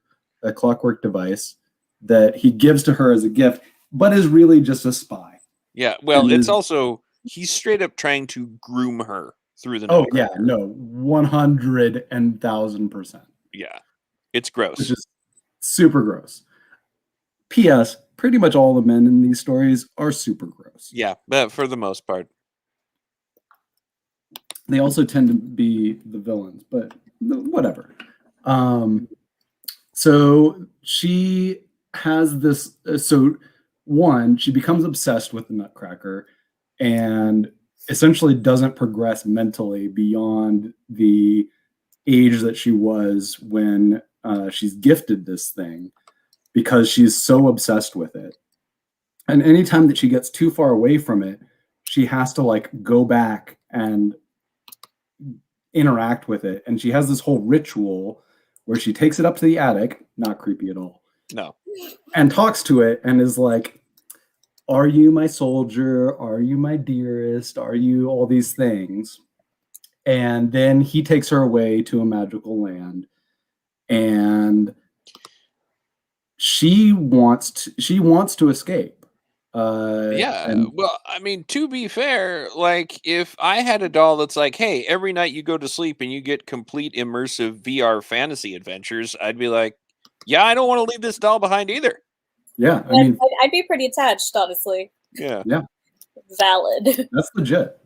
a clockwork device that he gives to her as a gift, but is really just a spy. Yeah, well, it's also, he's straight up trying to groom her through the nutcracker. Oh, yeah, no, 100,000%. Yeah, it's gross. Which is super gross. P.S. Pretty much all the men in these stories are super gross. Yeah, but for the most part. They also tend to be the villains, but whatever. So she has this... One, she becomes obsessed with the nutcracker and essentially doesn't progress mentally beyond the age that she was when she's gifted this thing, because she's so obsessed with it. And anytime that she gets too far away from it, she has to like go back and interact with it. And she has this whole ritual where she takes it up to the attic, not creepy at all. No. And talks to it and is like, are you my soldier? Are you my dearest? Are you all these things? And then he takes her away to a magical land. And she wants to escape. Well, I mean, to be fair, like if I had a doll that's like, hey, every night you go to sleep and you get complete immersive VR fantasy adventures, I'd be like, yeah, I don't want to leave this doll behind either. Yeah, I mean, I'd be pretty attached, honestly. Yeah. Valid. That's legit.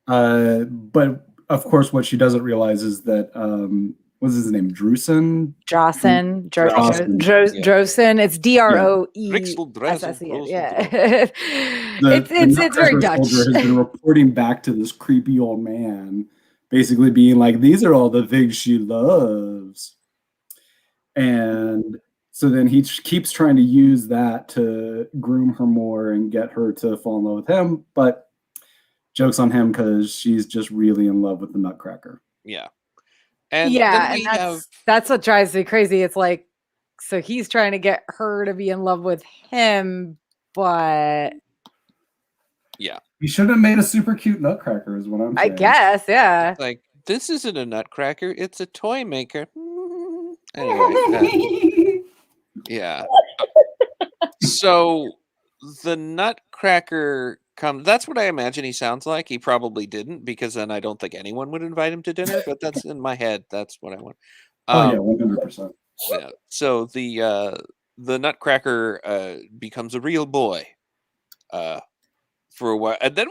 But of course, what she doesn't realize is that what's his name? Drosen. It's Droesen. Yeah. It's very Dutch. Soldier has been reporting back to this creepy old man, basically being like, "These are all the things she loves," and so then he keeps trying to use that to groom her more and get her to fall in love with him. But joke's on him because she's just really in love with the nutcracker. Yeah. And that's what drives me crazy. It's like, so he's trying to get her to be in love with him, but yeah, he should have made a super cute nutcracker, is what I'm saying. I guess, yeah. Like, this isn't a nutcracker; it's a toy maker. Anyway, yeah. So the nutcracker comes. That's what I imagine he sounds like. He probably didn't, because then I don't think anyone would invite him to dinner. But that's in my head. That's what I want. Oh yeah, 100%. Yeah. So the nutcracker becomes a real boy for a while, and then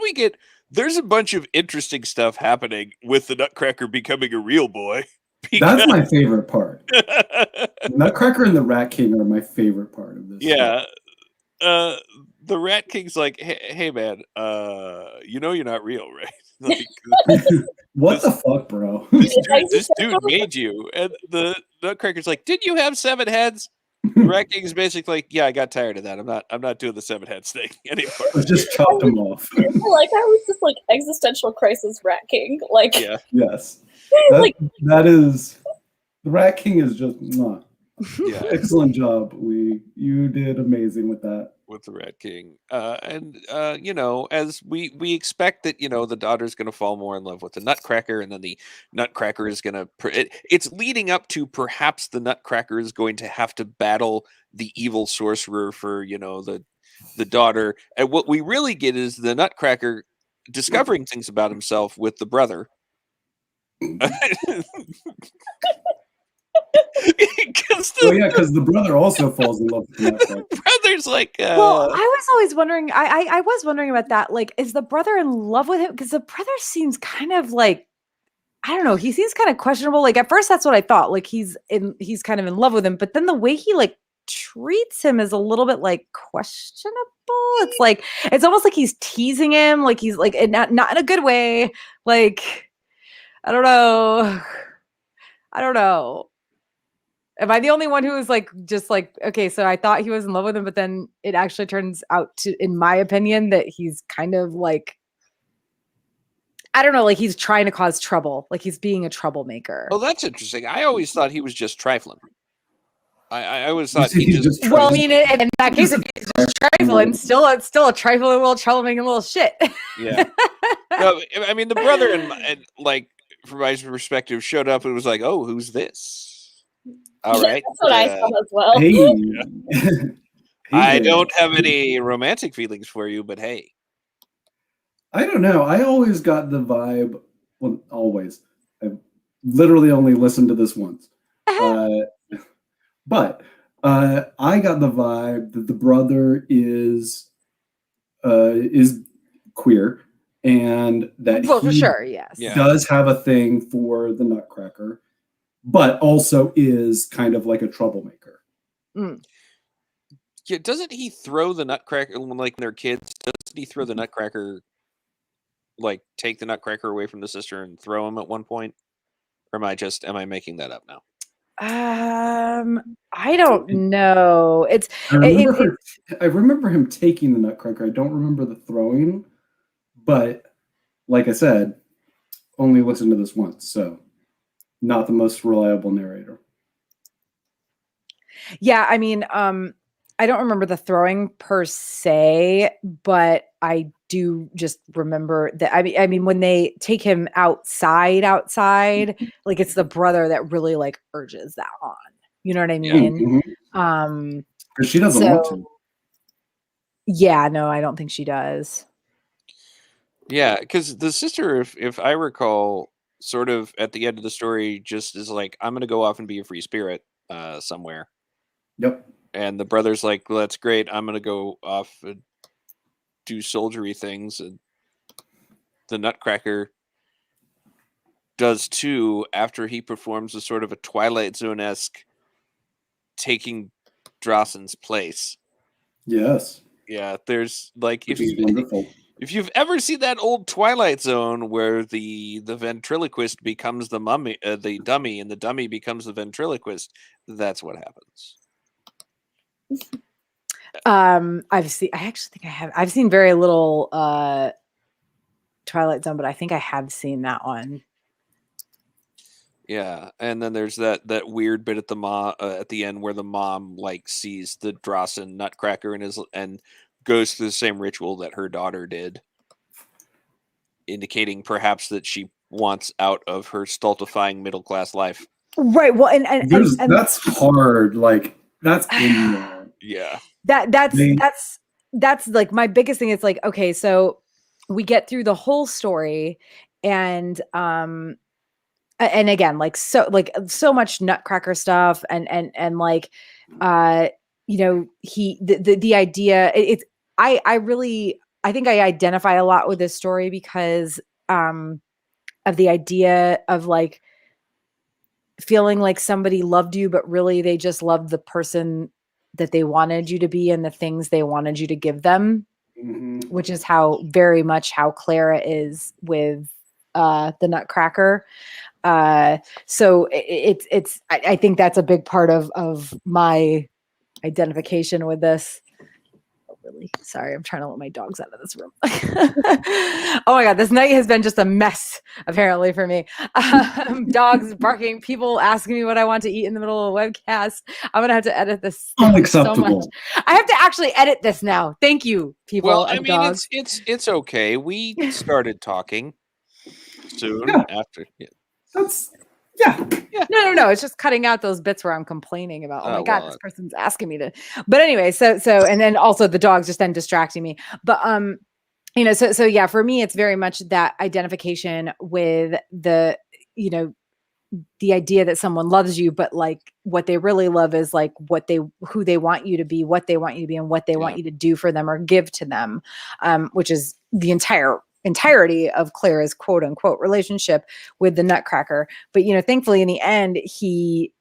there's a bunch of interesting stuff happening with the nutcracker becoming a real boy. That's my favorite part. Nutcracker and the Rat King are my favorite part of this. Yeah. The Rat King's like, hey man, you know you're not real, right? Like, what the fuck, bro? This dude made you. And the Nutcracker's like, didn't you have 7 heads? The Rat King's basically like, yeah, I got tired of that. I'm not doing the 7 heads thing anymore. I just chopped him off. Like, I was just like existential crisis Rat King. Like, yeah. Yes. That is, the Rat King is just, yeah. Excellent job. You did amazing with that. With the Rat King. And you know, as we expect that, you know, the daughter's going to fall more in love with the Nutcracker, and then the Nutcracker is going to... It's leading up to perhaps the Nutcracker is going to have to battle the evil sorcerer for, you know, the daughter. And what we really get is the Nutcracker discovering things about himself with the brother. Because the brother also falls in love with the Nutcracker. Brother's like, well, I was always wondering. I was wondering about that. Like, is the brother in love with him? Because the brother seems kind of like, I don't know. He seems kind of questionable. Like at first, that's what I thought. Like he's kind of in love with him, but then the way he like treats him is a little bit like questionable. It's like it's almost like he's teasing him. Like he's like not in a good way. Like I don't know. Am I the only one who is like just like, okay, so I thought he was in love with him, but then it actually turns out to, in my opinion, that he's kind of like, I don't know, like he's trying to cause trouble, like he's being a troublemaker. Oh, that's interesting. I always thought he was just trifling. I always thought he just well, I mean, in that case, if he's just trifling, still a trifling little troublemaking little shit. Yeah. No, I mean, the brother and like from my perspective showed up and was like, "Oh, who's this?" All right, that's what I thought as well. Hey. I don't have any romantic feelings for you, but hey. I don't know. I always got the vibe. Well, always. I've literally only listened to this once. But I got the vibe that the brother is queer and that well, he for sure, yes. does have a thing for the Nutcracker, but also is kind of like a troublemaker. Mm. Yeah, doesn't he throw the Nutcracker when like they're kids? Doesn't he throw the Nutcracker, like take the Nutcracker away from the sister and throw him at one point? Or am I making that up now? I don't know. I remember him taking the Nutcracker. I don't remember the throwing, but like I said, only listened to this once, so not the most reliable narrator. Yeah, I mean, I don't remember the throwing per se, but I do just remember that. I mean, when they take him outside, like it's the brother that really like urges that on. You know what I mean? Mm-hmm. Because she doesn't want to. Yeah, no, I don't think she does. Yeah, because the sister, if I recall, sort of at the end of the story, just is like, I'm gonna go off and be a free spirit somewhere. Yep. And the brother's like, well, that's great. I'm gonna go off and do soldiery things, and the Nutcracker does too after he performs a sort of a Twilight Zone-esque taking Drossen's place. Yes. Yeah, there's like if you've ever seen that old Twilight Zone where the ventriloquist becomes the mummy, the dummy, and the dummy becomes the ventriloquist, that's what happens. I've seen very little Twilight Zone, but I think I have seen that one. Yeah, and then there's that weird bit at the end where the mom like sees the Drossen Nutcracker and goes through the same ritual that her daughter did, indicating perhaps that she wants out of her stultifying middle class life. Right. Well, and that's hard. Like that's in there. Yeah. That's like my biggest thing. It's like, okay, so we get through the whole story and again, like so much Nutcracker stuff and like you know, the idea I think I identify a lot with this story because of the idea of like feeling like somebody loved you, but really they just loved the person that they wanted you to be and the things they wanted you to give them, which is very much how Clara is with the Nutcracker. So I think that's a big part of my identification with this. Oh, really? Sorry, I'm trying to let my dogs out of this room. Oh my God, this night has been just a mess, apparently, for me. Dogs barking, people asking me what I want to eat in the middle of a webcast. I'm going to have to edit this. Unacceptable. So I have to actually edit this now. Thank you, people. Well, I mean, dogs. it's okay. We started talking soon after. Yeah. No. It's just cutting out those bits where I'm complaining about, oh my God, this person's asking me to. But anyway, so and then also the dogs just then distracting me. But you know, so yeah, for me, it's very much that identification with the, you know, the idea that someone loves you, but like what they really love is like who they want you to be, what they want you to be, and what they want you to do for them or give to them, which is the entirety of Clara's quote unquote relationship with the Nutcracker. But, you know, thankfully in the end, he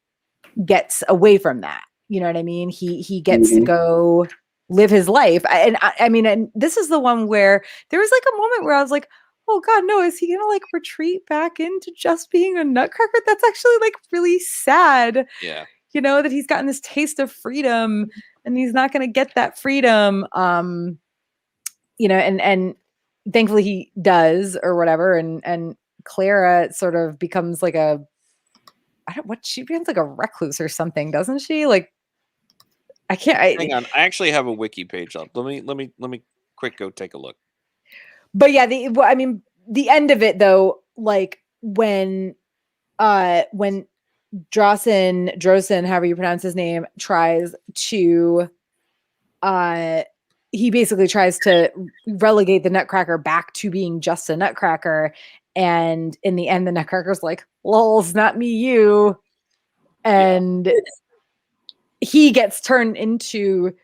gets away from that. You know what I mean? He gets to go live his life. I mean, and this is the one where there was like a moment where I was like, oh God, no, is he gonna like retreat back into just being a Nutcracker? That's actually like really sad. Yeah. You know, that he's gotten this taste of freedom and he's not gonna get that freedom. You know, and thankfully he does or whatever. And Clara sort of becomes like she becomes like a recluse or something, doesn't she? Like, hang on. I actually have a wiki page up. Let me quick go take a look. But yeah, I mean, the end of it though, like when Drossen, however you pronounce his name, tries to, he basically tries to relegate the Nutcracker back to being just a Nutcracker. And in the end, the Nutcracker's like, "Lol's not me, you." And he gets turned into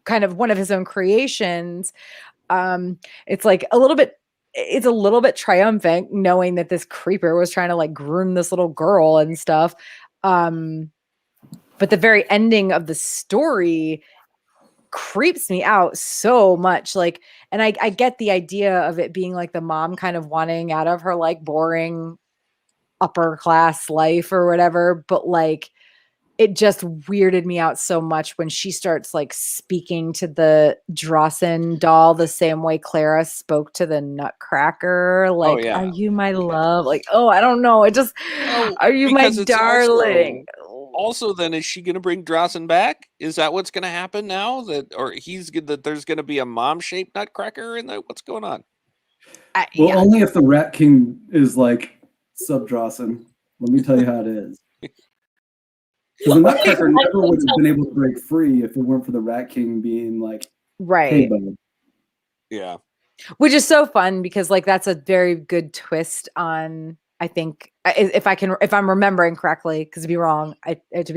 kind of one of his own creations. It's like a little bit triumphant knowing that this creeper was trying to like groom this little girl and stuff. But the very ending of the story creeps me out so much. Like, and I get the idea of it being like the mom kind of wanting out of her like boring upper class life or whatever, but like it just weirded me out so much when she starts like speaking to the Drossen doll the same way Clara spoke to the Nutcracker. Like, are you my love? Like, oh, I don't know. It just, are you my darling? Also, then is she going to bring Drossen back? Is that what's going to happen now? That there's going to be a mom-shaped Nutcracker in there? What's going on? Only if the Rat King is like sub-Drossen. Let me tell you how it is. So the Nutcracker never would have been able to break free if it weren't for the Rat King being like, right. Hey, buddy. Yeah. Which is so fun because like that's a very good twist on, I think, if I'm remembering correctly, because to be wrong, to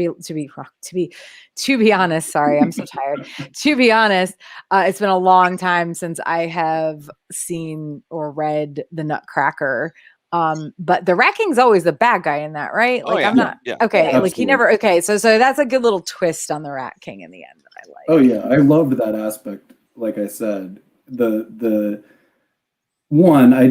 be honest, sorry, I'm so tired. To be honest, it's been a long time since I have seen or read the Nutcracker. But the Rat King's always the bad guy in that, right? Like I'm not okay. Absolutely. Like he never okay. So that's a good little twist on the Rat King in the end that I like. Oh yeah, I loved that aspect. Like I said, the one, I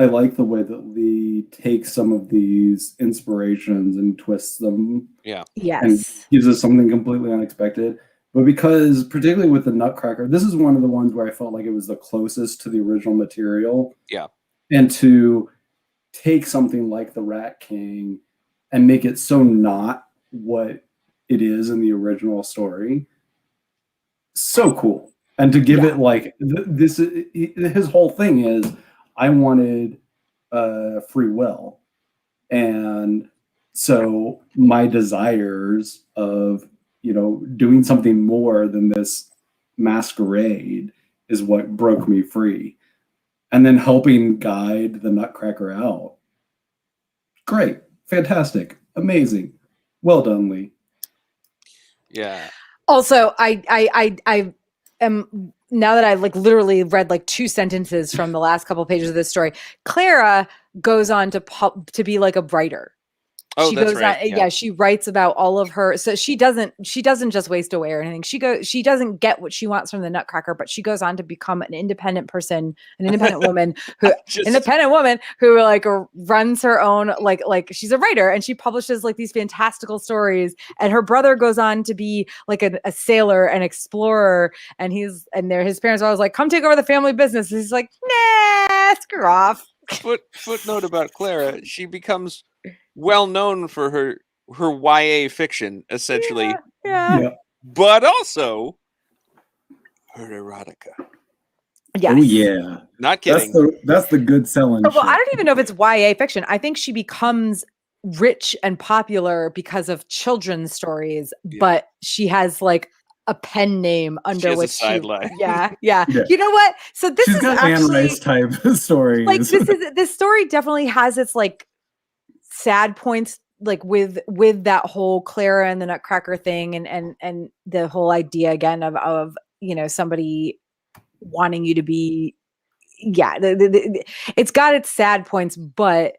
like the way that Leigh takes some of these inspirations and twists them. Yeah. Yes. And gives us something completely unexpected. But because, particularly with the Nutcracker, this is one of the ones where I felt like it was the closest to the original material. Yeah. And to take something like the Rat King and make it so not what it is in the original story. So cool. And to give it like his whole thing is, I wanted free will. And so my desires of, doing something more than this masquerade is what broke me free. And then helping guide the Nutcracker out. Great. Fantastic. Amazing. Well done, Leigh. Yeah. Also, I am, now that I've like literally read like 2 sentences from the last couple of pages of this story, Clara goes on to be like a writer. Oh, she that's goes right. on, she writes about all of her. So she doesn't just waste away or anything. She doesn't get what she wants from the Nutcracker, but she goes on to become an independent person, an independent woman who like runs her own, like she's a writer and she publishes like these fantastical stories. And her brother goes on to be like a sailor and explorer. And his parents are always like, come take over the family business. And he's like, nah, screw off. Footnote about Clara, she becomes well known for her YA fiction, essentially. Yeah. But also her erotica. Yes. Oh yeah. Not kidding. That's the good selling. Well, I don't even know if it's YA fiction. I think she becomes rich and popular because of children's stories, but she has like a pen name under has a which sideline. yeah. Yeah. You know what? So this She's is got Anne actually Rice type stories. like this story definitely has its like sad points, like with that whole Clara and the Nutcracker thing, and the whole idea again of somebody wanting you to be it's got its sad points, but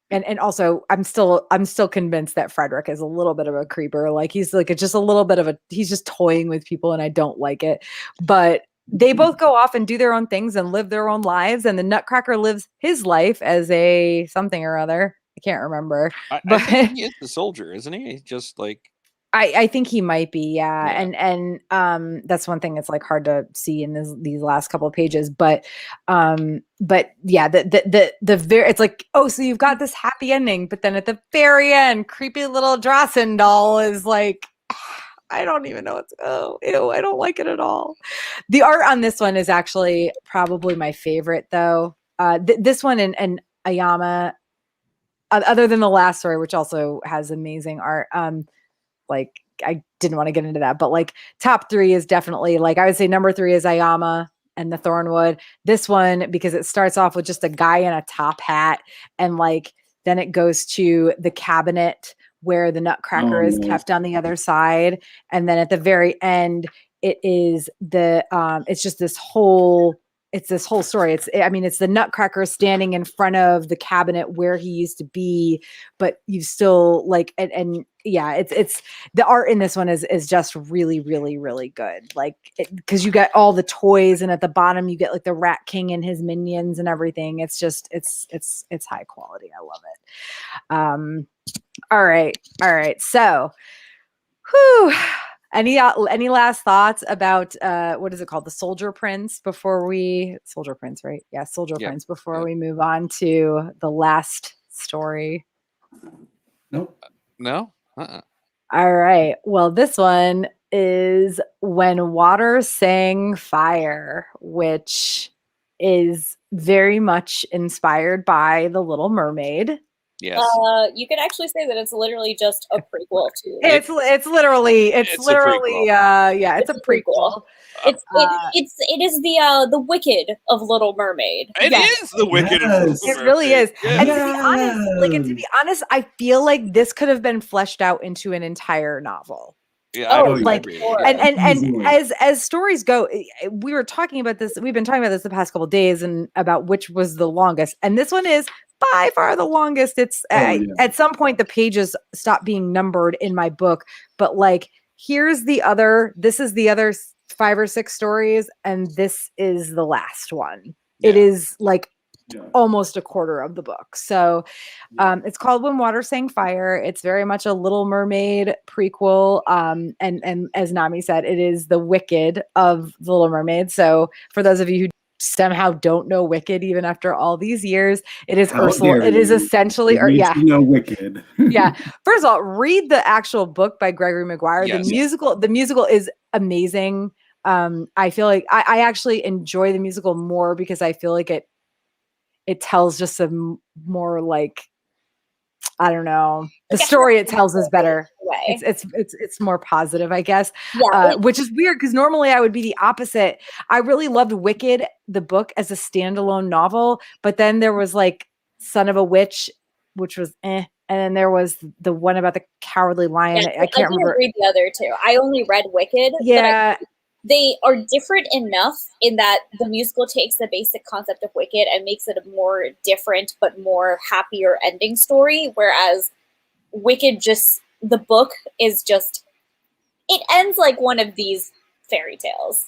and also I'm still convinced that Frederick is a little bit of a creeper. Like he's like just a little bit of he's just toying with people and I don't like it. But they both go off and do their own things and live their own lives, and the Nutcracker lives his life as a something or other. I can't remember. I think he is the soldier, isn't he? Just like I think he might be, yeah. And that's one thing that's like hard to see in these last couple of pages, but yeah, the very, it's like, oh, so you've got this happy ending, but then at the very end, creepy little Drossen doll is like, I don't even know what's, oh, ew, I don't like it at all. The art on this one is actually probably my favorite though. This one and Ayama, other than the last story, which also has amazing art, like I didn't want to get into that, but like top 3 is definitely like I would say number 3 is Ayama and the Thornwood. This one, because it starts off with just a guy in a top hat, and like then it goes to the cabinet where the Nutcracker is kept on the other side, and then at the very end it is it's just this whole story. It's the Nutcracker standing in front of the cabinet where he used to be, but you still like, and yeah, it's the art in this one is just really, really, really good. Like, cause you get all the toys, and at the bottom you get like the Rat King and his minions and everything. It's just, it's high quality. I love it. All right. So, whew. Any last thoughts about what is it called? The Soldier Prince Soldier Prince, right? Yeah, Soldier Prince before we move on to the last story. Nope. No. All right. Well, this one is When Water Sang Fire, which is very much inspired by The Little Mermaid. Yes. You could actually say that it's literally just a prequel to. It's literally a prequel. It's a prequel. It is the Wicked of Little Mermaid. It is the Wicked of Little Mermaid. It really is. Yes. And to be honest, I feel like this could have been fleshed out into an entire novel. Yeah, I don't like, agree. and as stories go, we were talking about this. We've been talking about this the past couple of days, and about which was the longest. And this one is by far the longest. It's at some point the pages stop being numbered in my book, but like this is the other 5 or 6 stories, and this is the last one. It is like almost a quarter of the book. So it's called When Water Sang Fire. It's very much a Little Mermaid prequel. And as Nami said, it is the Wicked of the Little Mermaid. So for those of you who somehow don't know Wicked, even after all these years, it is Ursula. It is essentially, Wicked. Yeah. First of all, read the actual book by Gregory Maguire. Yes. The musical is amazing. I feel like I actually enjoy the musical more because I feel like it tells just a more like, I don't know, the story it tells is better. It's more positive, I guess. Which is weird because normally I would be the opposite. I really loved Wicked, the book, as a standalone novel, but then there was like Son of a Witch, which was and then there was the one about the Cowardly Lion. I can't remember. Read the other two. I only read Wicked. Yeah. They are different enough in that the musical takes the basic concept of Wicked and makes it a more different but more happier ending story, whereas Wicked the book is just, it ends like one of these fairy tales.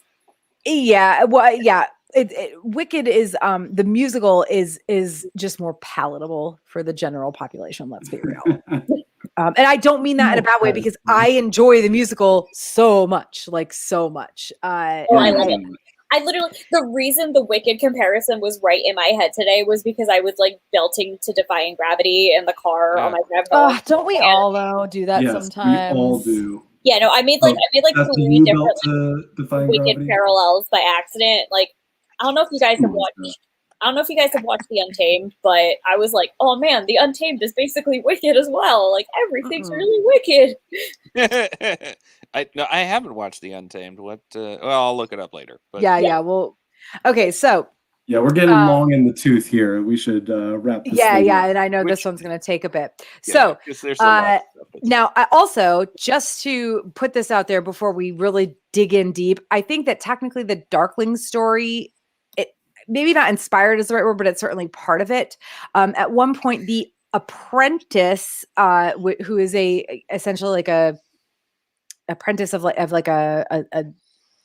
Yeah, well, yeah. Wicked is the musical is just more palatable for the general population. Let's be real. And I don't mean that in a bad way because I enjoy the musical so much, like so much. I love it. I literally, the reason the Wicked comparison was right in my head today was because I was like belting to Defying Gravity in the car on my drive home. Don't we all though do that sometimes? We all do. Yeah, no, I made like 3 different Wicked parallels by accident. Like, I don't know if you guys have watched I don't know if you guys have watched The Untamed, but I was like, oh man, The Untamed is basically Wicked as well. Like everything's really wicked. I haven't watched The Untamed. What? Well, I'll look it up later. But Yeah. Well, okay. So Yeah, we're getting long in the tooth here. We should wrap this thing up. and I know this one's going to take a bit. So there's a lot of stuff now, I also, just to put this out there before we really dig in deep, I think that technically the Darkling story, it maybe not inspired is the right word, but it's certainly part of it. At one point, the apprentice, who is essentially like a apprentice of a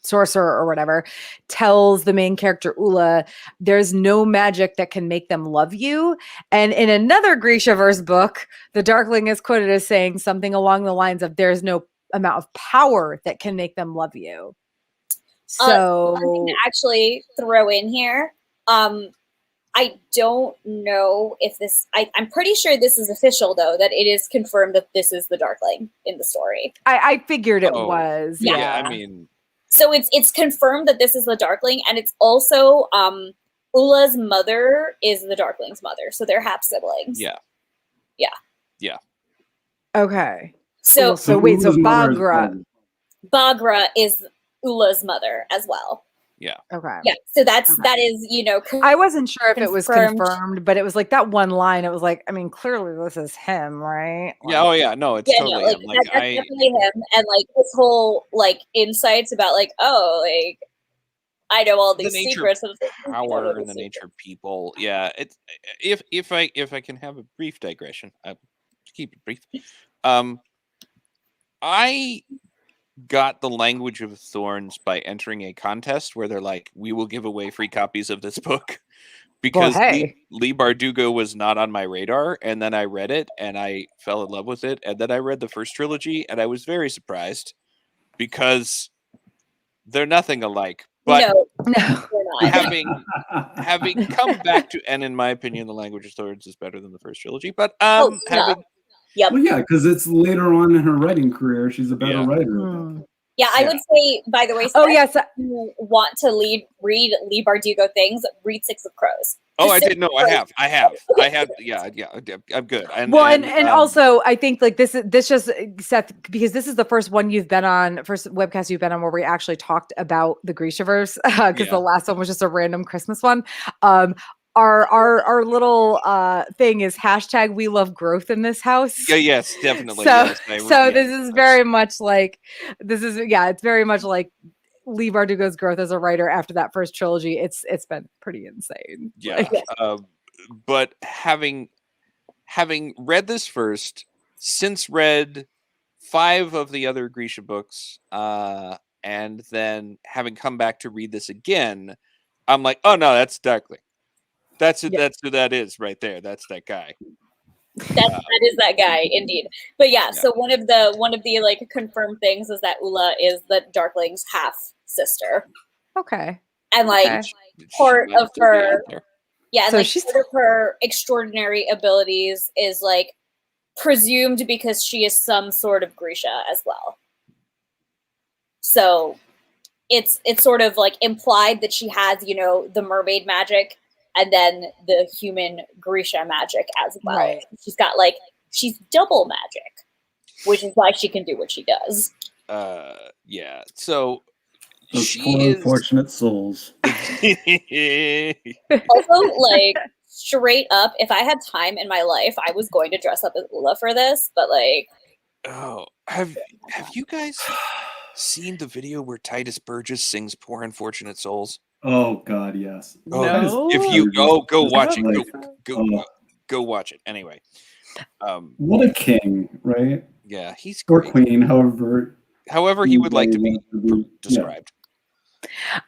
sorcerer or whatever, tells the main character Ula, there's no magic that can make them love you. And in another Grishaverse book, the Darkling is quoted as saying something along the lines of, there's no amount of power that can make them love you. So one thing to actually throw in here, I don't know if this, I'm pretty sure this is official though, that it is confirmed that this is the Darkling in the story. I figured it was. Yeah, I mean, so it's confirmed that this is the Darkling, and it's also Ula's mother is the Darkling's mother, so they're half siblings. Yeah. Okay. So wait, so Ula's mother Bagra is Ula's mother as well. Yeah. Okay. Yeah. So that is, you know, I wasn't sure if it was confirmed. confirmed, but it was like that one line. It was like, I mean, clearly this is him, right? Yeah. Oh yeah. No, it's totally him. Like, that's definitely him, and like his whole like insights about like, oh, like I know all these secrets of power and the nature of people. Yeah. It's if I can have a brief digression, I keep it brief. I got the Language of Thorns by entering a contest where they're like, we will give away free copies of this book, because Leigh Bardugo was not on my radar, and then I read it and I fell in love with it, and then I read the first trilogy and I was very surprised because they're nothing alike. But no, having come back to, and in my opinion, the Language of Thorns is better than the first trilogy. But Yep. Well, yeah, because it's later on in her writing career. She's a better writer. Yeah, I would say, by the way, yes, if you want to read Leigh Bardugo things, read Six of Crows. I didn't know. I have. Yeah, I'm good. And also, I think like this just, Seth, because this is the first one you've been on, first webcast you've been on where we actually talked about the Grishaverse, because the last one was just a random Christmas one. Our little thing is hashtag we love growth in this house. Yeah, yes, definitely. So this is very much like it's very much like Leigh Bardugo's growth as a writer after that first trilogy. It's been pretty insane. Yeah. But having read this first, since read 5 of the other Grisha books, and then having come back to read this again, I'm like, oh no, that's Darkling. That's who that is right there. That's that guy. That is that guy, indeed. But so one of the like confirmed things is that Ula is the Darkling's half sister. Okay. And like part of her and so like part of her extraordinary abilities is like presumed because she is some sort of Grisha as well. So it's sort of like implied that she has, you know, the mermaid magic and then the human Grisha magic as well. Right. She's got she's double magic, which is why she can do what she does. Yeah. So those she poor is unfortunate souls. Also, like straight up, if I had time in my life, I was going to dress up as Ula for this, but like, oh, have you guys seen the video where Titus Burgess sings "Poor Unfortunate Souls"? Oh God, yes. No. If you go watch it, go watch it. Anyway, what a king, right? Yeah, he's or great. queen, however he would like to be described.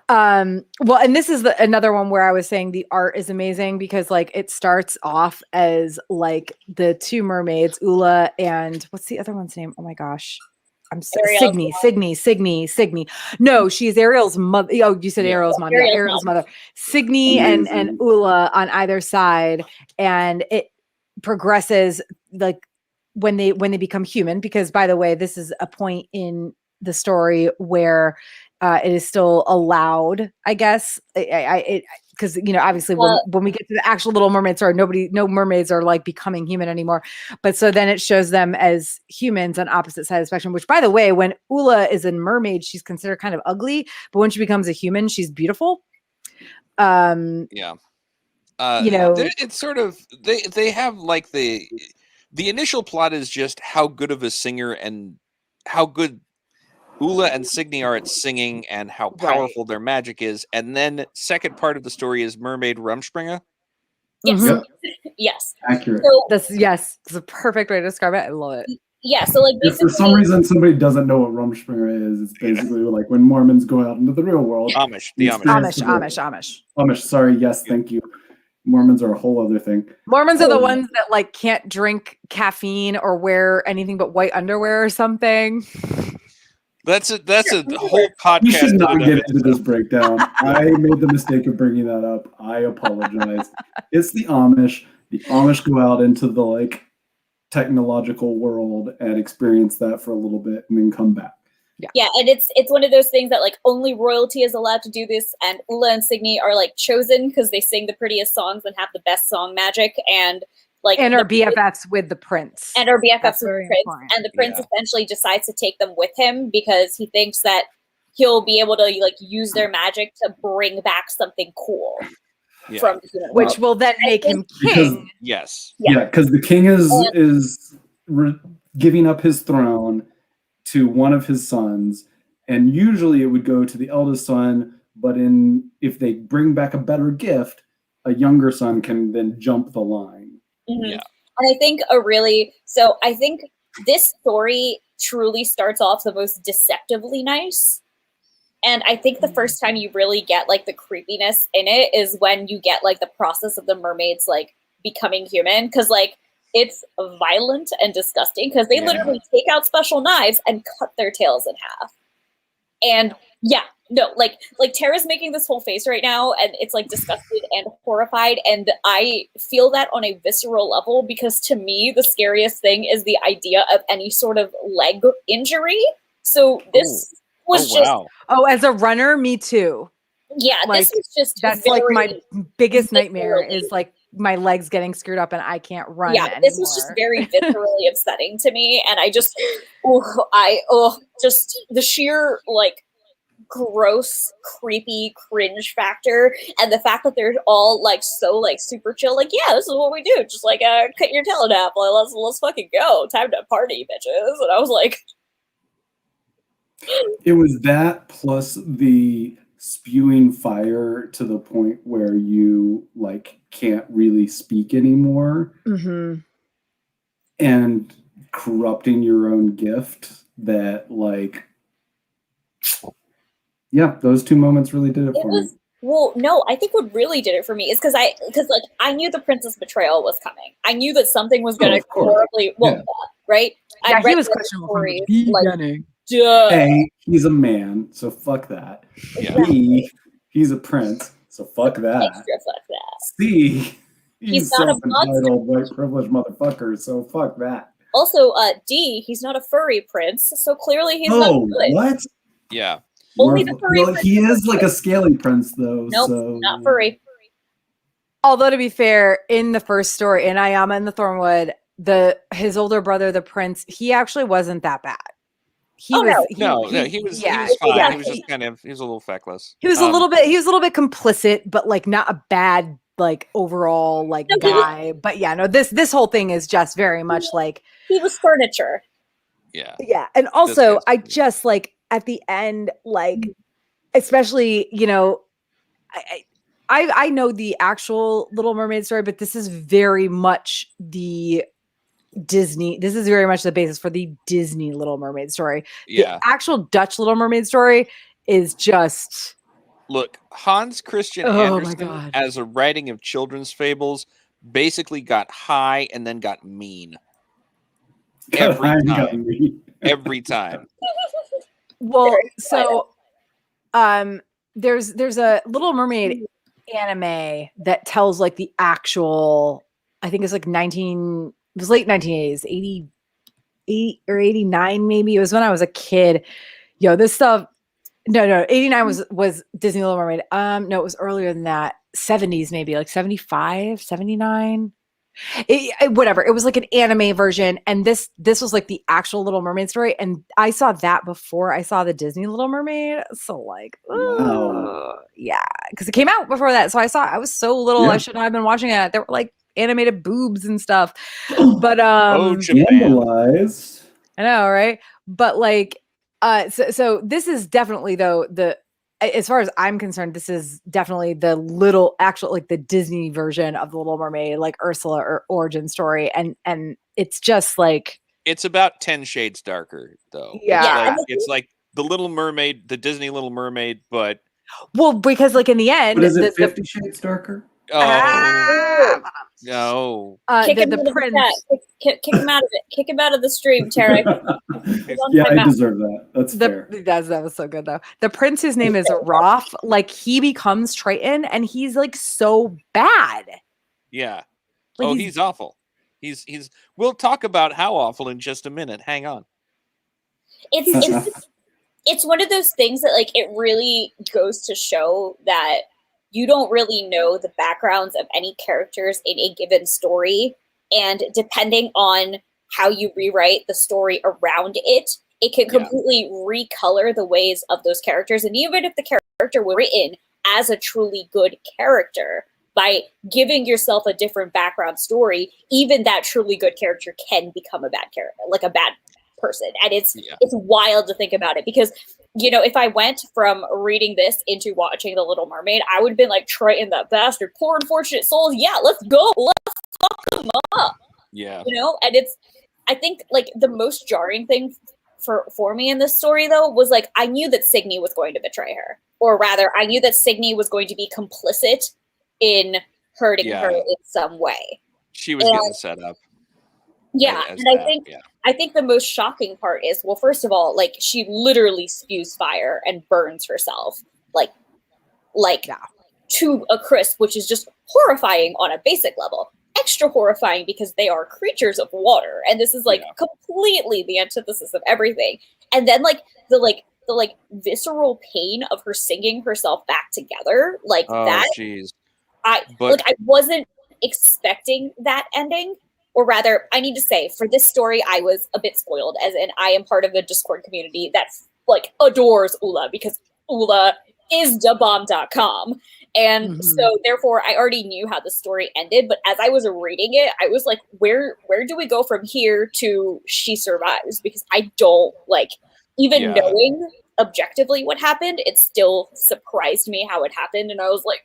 Well, and this is another one where I was saying the art is amazing because like it starts off as like the 2 mermaids, Ula and what's the other one's name? Oh my gosh. I'm Signy. No, she's Ariel's mother. Oh, you said Ariel's mom. Yeah, Ariel's mother. Signy and Ula on either side, and it progresses like when they become human. Because by the way, this is a point in the story where it is still allowed, I guess. Because obviously when we get to the actual Little Mermaid story, no mermaids are like becoming human anymore. But so then it shows them as humans on opposite side of the spectrum. Which, by the way, when Ula is a mermaid, she's considered kind of ugly, but when she becomes a human, she's beautiful. Yeah. It's sort of they have like the initial plot is just how good of a singer and how good Ula and Signy are at singing and how powerful their magic is, and then second part of the story is Mermaid Rumspringa. Yes, Yep. yes, Accurate. So, that's a perfect way to describe it. I love it. yeah, so like If for some reason somebody doesn't know what Rumspringa is, it's basically like when Mormons go out into the real world. Amish. Amish. Sorry. Yes. Thank you. Mormons are a whole other thing. Mormons are the ones that like can't drink caffeine or wear anything but white underwear or something. That's a whole podcast. We should not get into this breakdown. I made the mistake of bringing that up. I apologize. It's the Amish. The Amish go out into the like technological world and experience that for a little bit and then come back. Yeah, and it's one of those things that like only royalty is allowed to do this, and Ula and Signy are like chosen because they sing the prettiest songs and have the best song magic, and are BFFs with the prince. And are BFFs with the prince. Important. And the prince essentially decides to take them with him because he thinks that he'll be able to like use their magic to bring back something cool from the human which will then make him king. Yes. Yeah, because the king is giving up his throne to one of his sons, and usually it would go to the eldest son, but if they bring back a better gift, a younger son can then jump the line. Mm-hmm. Yeah. And I think I think this story truly starts off the most deceptively nice. And I think the first time you really get like the creepiness in it is when you get like the process of the mermaids like becoming human. Cause like it's violent and disgusting because they literally take out special knives and cut their tails in half. And like Tara's making this whole face right now and it's like disgusted and horrified. And I feel that on a visceral level because to me, the scariest thing is the idea of any sort of leg injury. So this was as a runner, me too. Yeah, like, this is just that's like my biggest nightmare is like my legs getting screwed up and I can't run anymore. This is just very viscerally upsetting to me. And I just, just the sheer like gross, creepy cringe factor. And the fact that they're all like, so like super chill. Like, yeah, this is what we do. Just like, cut your tail in half. Let's fucking go. Time to party, bitches. And I was like, it was that plus the spewing fire to the point where you like can't really speak anymore and corrupting your own gift that like those two moments really did it for me. Well, no, I think what really did it for me is because I knew the princess betrayal was coming. I knew that something was going to horribly right? Yeah, he was questionable from the beginning. A, he's a man, so fuck that. Yeah. B, he's a prince, so fuck that. Extra fuck that. C, he's not a self-entitled white privileged motherfucker, so fuck that. Also, D, he's not a furry prince, so clearly he's not good. What? Yeah. Only the furry prince. He is like a scaly prince, though. Nope, so not furry. Although, to be fair, in the first story, in Ayama and the Thornwood, his older brother, the prince, he actually wasn't that bad. He was fine. He was fine. He was just he was a little feckless. He was a little bit complicit, but like not a bad like overall like guy. But this whole thing is just very much like he was furniture. Yeah. Yeah. And also I just like at the end, like especially, I know the actual Little Mermaid story, but this is very much the Disney. This is very much the basis for the Disney Little Mermaid story. Yeah. The actual Dutch Little Mermaid story is just look, Hans Christian Andersen as a writing of children's fables basically got high and then got mean. Every time. Well, so there's a Little Mermaid anime that tells like the actual, I think it's like it was late 1980s, 88 or 89 maybe. It was when I was a kid. This stuff No. 89 was Disney Little Mermaid. No, it was earlier than that. 70s maybe, like 75, 79. Whatever. It was like an anime version, and this was like the actual Little Mermaid story. And I saw that before I saw the Disney Little Mermaid. So like, Wow. yeah, because it came out before that. So I was so little. I should not have been watching it. There were like animated boobs and stuff. But Japan. Scandalized. I know, right? But like, so this is definitely though as far as I'm concerned, this is definitely the like the Disney version of the Little Mermaid, like Ursula or origin story, and it's just like it's about 10 shades darker though. Yeah. It's like the Little Mermaid, the Disney Little Mermaid, but because like in the end, But is it 50 Shades Darker? No. Kick him the out of prince. the chat. Kick him out of it. Kick him out of the stream, Terry. Yeah, I deserve that. That's fair. That was so good though. The prince, whose name is Roth, like he becomes Triton, and he's like so bad. Yeah. Like, he's awful. He's. We'll talk about how awful in just a minute. Hang on. It's one of those things that like it really goes to show that you don't really know the backgrounds of any characters in a given story, and depending on how you rewrite the story around it, it can completely recolor the ways of those characters. And even if the character were written as a truly good character, by giving yourself a different background story, even that truly good character can become a bad character, like a bad person. And it's wild to think about it, because if I went from reading this into watching The Little Mermaid, I would have been like, Triton, that bastard, poor unfortunate souls. Yeah, let's go. Let's fuck them up. Yeah. And I think like the most jarring thing for me in this story though was like, I knew that Signy was going to betray her, or rather I knew that Signy was going to be complicit in hurting her in some way. She was getting set up. Yeah, and I think the most shocking part is, well, first of all, like she literally spews fire and burns herself, like to a crisp, which is just horrifying on a basic level. Extra horrifying because they are creatures of water, and this is like completely the antithesis of everything. And then like the visceral pain of her singing herself back together, like that. Jeez. I wasn't expecting that ending. Or rather, I need to say, for this story, I was a bit spoiled, as in I am part of the Discord community that like adores Ula, because Ula is dabomb.com. And so therefore I already knew how the story ended. But as I was reading it, I was like, where do we go from here to she survives? Because I don't even knowing objectively what happened, it still surprised me how it happened. And I was like,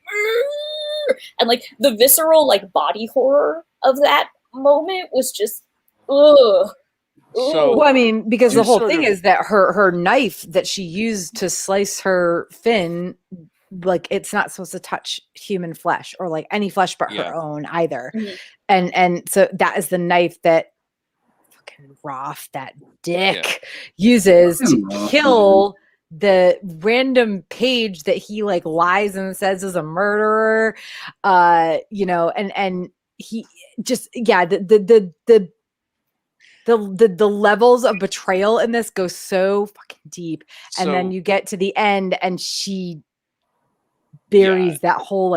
and like the visceral body horror of that moment was just ugh. So, well, I mean, because the whole thing is that her knife that she used to slice her fin, like it's not supposed to touch human flesh or like any flesh but her own either. And so that is the knife that fucking Roth, that dick, uses to kill the random page that he lies and says is a murderer. And he just the levels of betrayal in this go so fucking deep. And then you get to the end and she buries that whole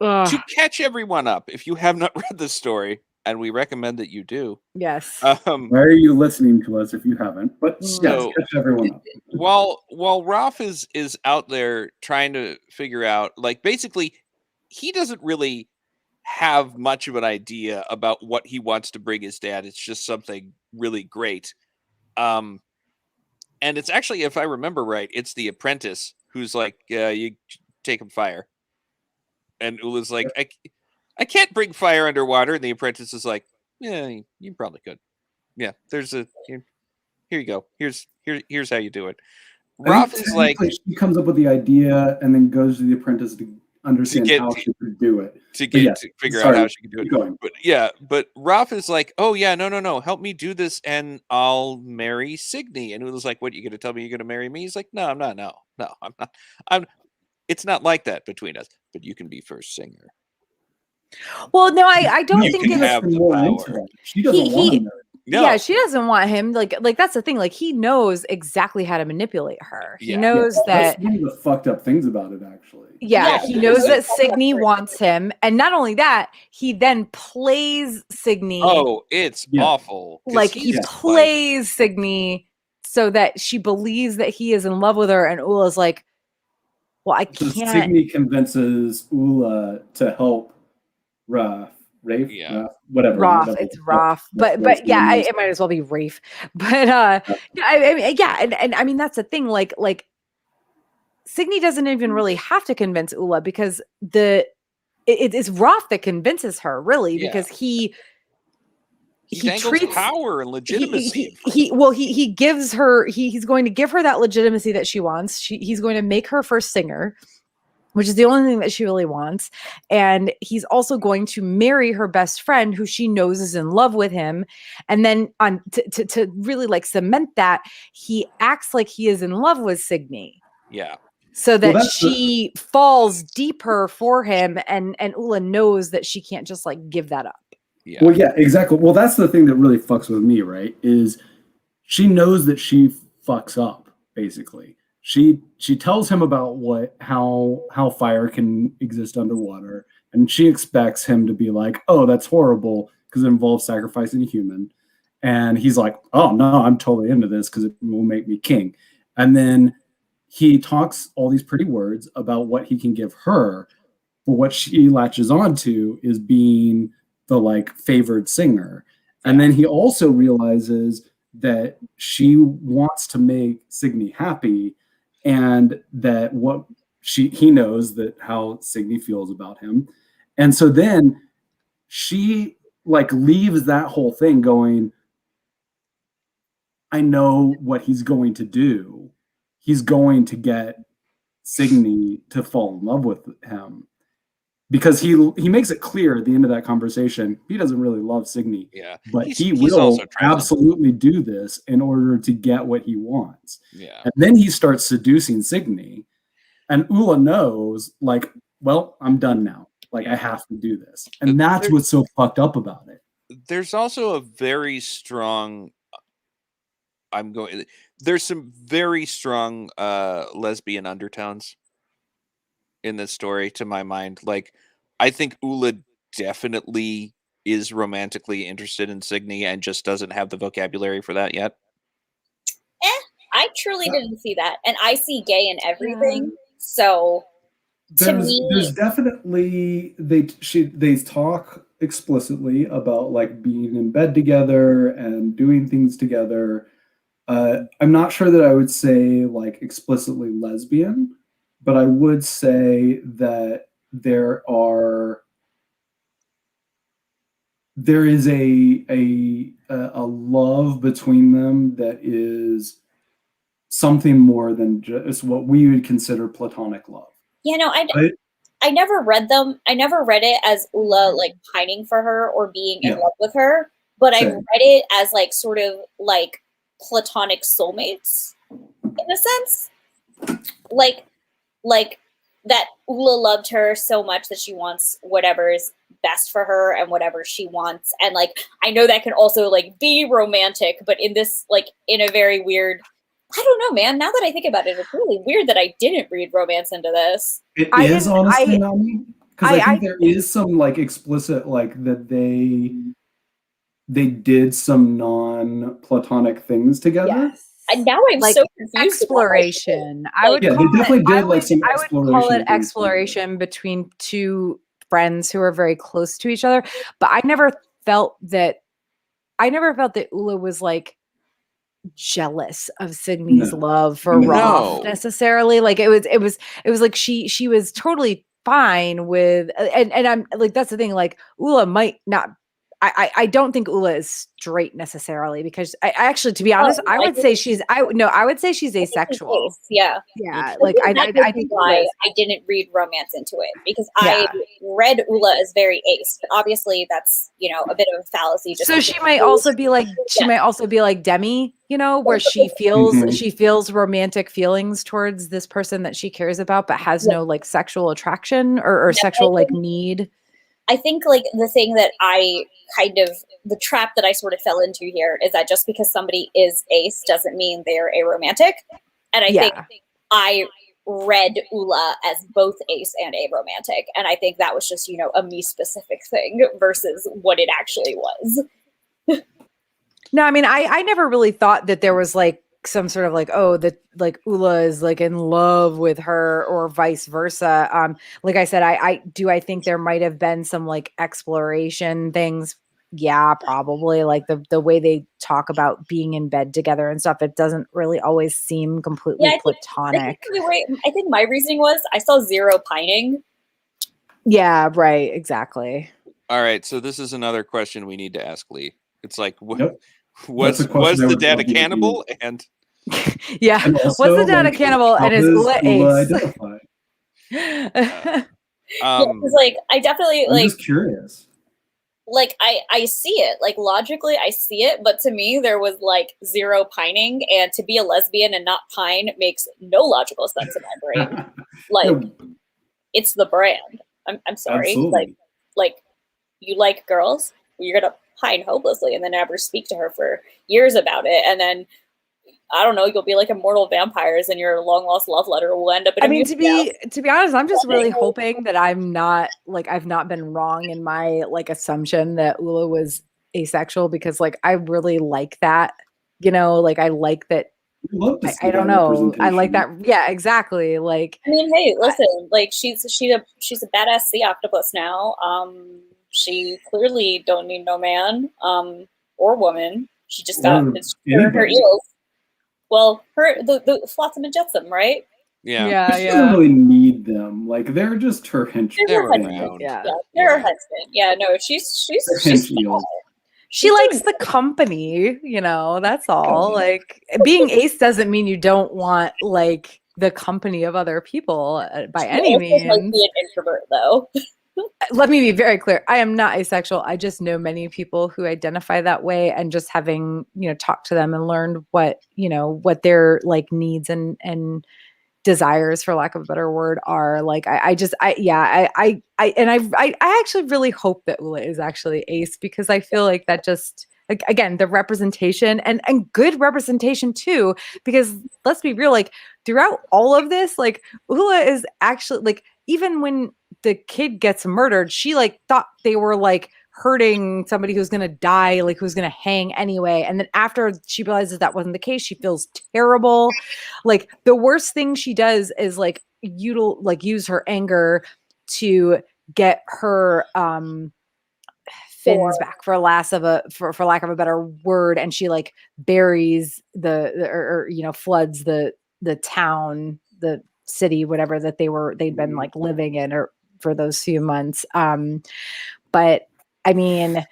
to catch everyone up, if you have not read this story, and we recommend that you do. Yes. Why are you listening to us if you haven't? But yes, catch everyone up. While Rolf is out there trying to figure out, basically, he doesn't really have much of an idea about what he wants to bring his dad. It's just something really great. And it's actually, if I remember right, it's the apprentice who's like, you take him fire. And Ula's like, I can't bring fire underwater. And the apprentice is like, yeah, you probably could. Yeah, here you go. Here's how you do it. Roth is like, she comes up with the idea and then goes to the apprentice to understand how she could do it. To figure out how she can do it. But Roth is like, oh yeah, no, help me do this and I'll marry Signy. And Ula's like, what, you gonna tell me you're gonna marry me? He's like, no, I'm not. No, I'm not. It's not like that between us, but you can be first singer. Well, no, I don't think it's have the power. She doesn't want to marry. No. Yeah, she doesn't want him. Like that's the thing. Like he knows exactly how to manipulate her. He knows that's that. one of the fucked up things about it, actually. Yeah, Yeah, he he knows knows that that's Signy what- wants him, and not only that, he then plays Signy. Oh, it's Yeah. awful. 'Cause Like he he's plays Signy so that she believes that he is in love with her, and Ula's like, "Well, I So can't." Signy convinces Ula to help Rafe, Yeah. whatever. Roth, it's Roth, but yeah, it might as well be Rafe. But I mean, yeah, and I mean that's the thing. Like Signy doesn't even really have to convince Ula because it's Roth that convinces her really Yeah. because he dangles treats power and legitimacy. he gives her he's going to give her that legitimacy that she wants. He's going to make her first singer, which is the only thing that she really wants. And he's also going to marry her best friend who she knows is in love with him. And then to really like cement that, he acts like he is in love with Signy. Yeah. So that she falls deeper for him and Ula knows that she can't just like give that up. Yeah. Well, yeah, exactly. Well, that's the thing that really fucks with me, right? Is she knows that she fucks up, basically. She tells him about how fire can exist underwater, and she expects him to be like, "Oh, that's horrible," because it involves sacrificing a human. And he's like, "Oh no, I'm totally into this because it will make me king." And then he talks all these pretty words about what he can give her, but what she latches onto is being the like favored singer. And then he also realizes that she wants to make Signy happy, and that he knows that how Signy feels about him. And so then she like leaves that whole thing going, I know what he's going to do. He's going to get Signy to fall in love with him. Because he makes it clear at the end of that conversation, he doesn't really love Signy. Yeah. But He's he will also trying to- absolutely do this in order to get what he wants. Yeah. And then he starts seducing Signy. And Ula knows, like, well, I'm done now. Like, I have to do this. And that's what's so fucked up about it. There's also a very strong there's some very strong lesbian undertones in this story to my mind. Like I think Ula definitely is romantically interested in Signy and just doesn't have the vocabulary for that yet. I truly didn't see that, and I see gay in everything. So there's definitely they talk explicitly about like being in bed together and doing things together. I'm not sure that I would say like explicitly lesbian, but I would say that there is a love between them that is something more than just what we would consider platonic love. Yeah, no, I never read them. I never read it as Ula like pining for her or being in love with her, but I read it as like sort of like platonic soulmates in a sense. Like that Ula loved her so much that she wants whatever is best for her and whatever she wants. And like I know that can also like be romantic, but in this like in a very weird, I don't know, man. Now that I think about it, it's really weird that I didn't read romance into this. It is honestly, because I think there is some like explicit like that they did some non-platonic things together. Yes. And now I'm like so confused. Exploration. I would they definitely did like some I would call it exploration exploration between two friends who are very close to each other. But I never felt that Ula was like jealous of Signy's love for Roth necessarily. Like it was like she was totally fine with and I'm like that's the thing, like Ula might not I don't think Ula is straight necessarily because I actually, to be honest, I would say she's asexual. Yeah. Like I think why I didn't read romance into it because I read Ula as very ace, but obviously that's a bit of a fallacy. So she might also be like Demi, where she feels romantic feelings towards this person that she cares about, but has no like sexual attraction or sexual like need. I think like the thing that the trap that I sort of fell into here is that just because somebody is ace doesn't mean they're aromantic. And I think I read Ula as both ace and aromantic. And I think that was just, a me specific thing versus what it actually was. No, I mean, I never really thought that there was like some sort of like, oh, that like Ula is like in love with her or vice versa. Like I said, I think there might have been some like exploration things. Yeah, probably like the way they talk about being in bed together and stuff. It doesn't really always seem completely platonic. I think my reasoning was I saw zero pining. Yeah, right. Exactly. All right. So this is another question we need to ask Leigh. It's like, was the dad a cannibal? And yeah, and also, what's the dad a cannibal? And is Ula ace? Like I definitely I'm just curious. Like I see it, like logically I see it, but to me there was like zero pining, and to be a lesbian and not pine makes no logical sense in my brain. Like it's the brand. I'm sorry. Absolutely. Like you like girls, you're gonna pine hopelessly and then never speak to her for years about it, and then I don't know, you'll be like immortal vampires and your long lost love letter will end up in to be honest, I'm just really hoping that I've not been wrong in my like assumption that Ula was asexual, because like I really like that, like I like that. I don't know. I like that. Yeah, exactly. Like, I mean, hey, listen, like she's a badass sea octopus now. She clearly don't need no man, or woman. She just got her eels. Well, the Flotsam and Jetsam, right? Yeah. She doesn't really need them. Like they're just her henchmen. They're around. Yeah, they're her henchmen. Yeah, no, she's she likes the company, that's all. Like being ace doesn't mean you don't want like the company of other people by any means. Like be an introvert though. Let me be very clear. I am not asexual. I just know many people who identify that way, and just having, talked to them and learned what what their like needs and desires, for lack of a better word, are. Like I actually really hope that Ula is actually ace, because I feel like that just, like, again, the representation and good representation too, because let's be real, like throughout all of this, like Ula is actually like, even when the kid gets murdered, she like thought they were like hurting somebody who's going to die, like who's going to hang anyway. And then after she realizes that wasn't the case, she feels terrible. Like the worst thing she does is like use her anger to get her fins back, for lack of a better word. And she like buries or floods the town, the city, whatever that they'd been like living in or for those few months. But I mean,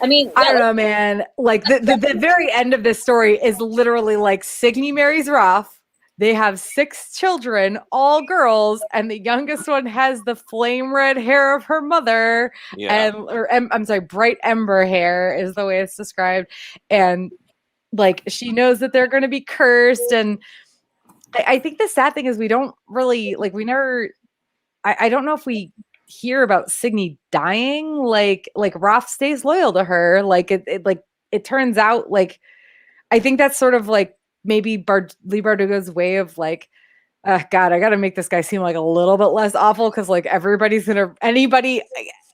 I don't know, man. Like the very end of this story is literally like Signy marries Roth. They have 6 children, all girls, and the youngest one has the flame red hair of her mother, I'm sorry, bright ember hair is the way it's described, and like she knows that they're going to be cursed. And I think the sad thing is we don't really like. We never. I don't know if we hear about Signy dying. Like Roth stays loyal to her. Like it turns out, like I think that's sort of like maybe Leigh Bardugo's way of like, God, I got to make this guy seem like a little bit less awful, because like anybody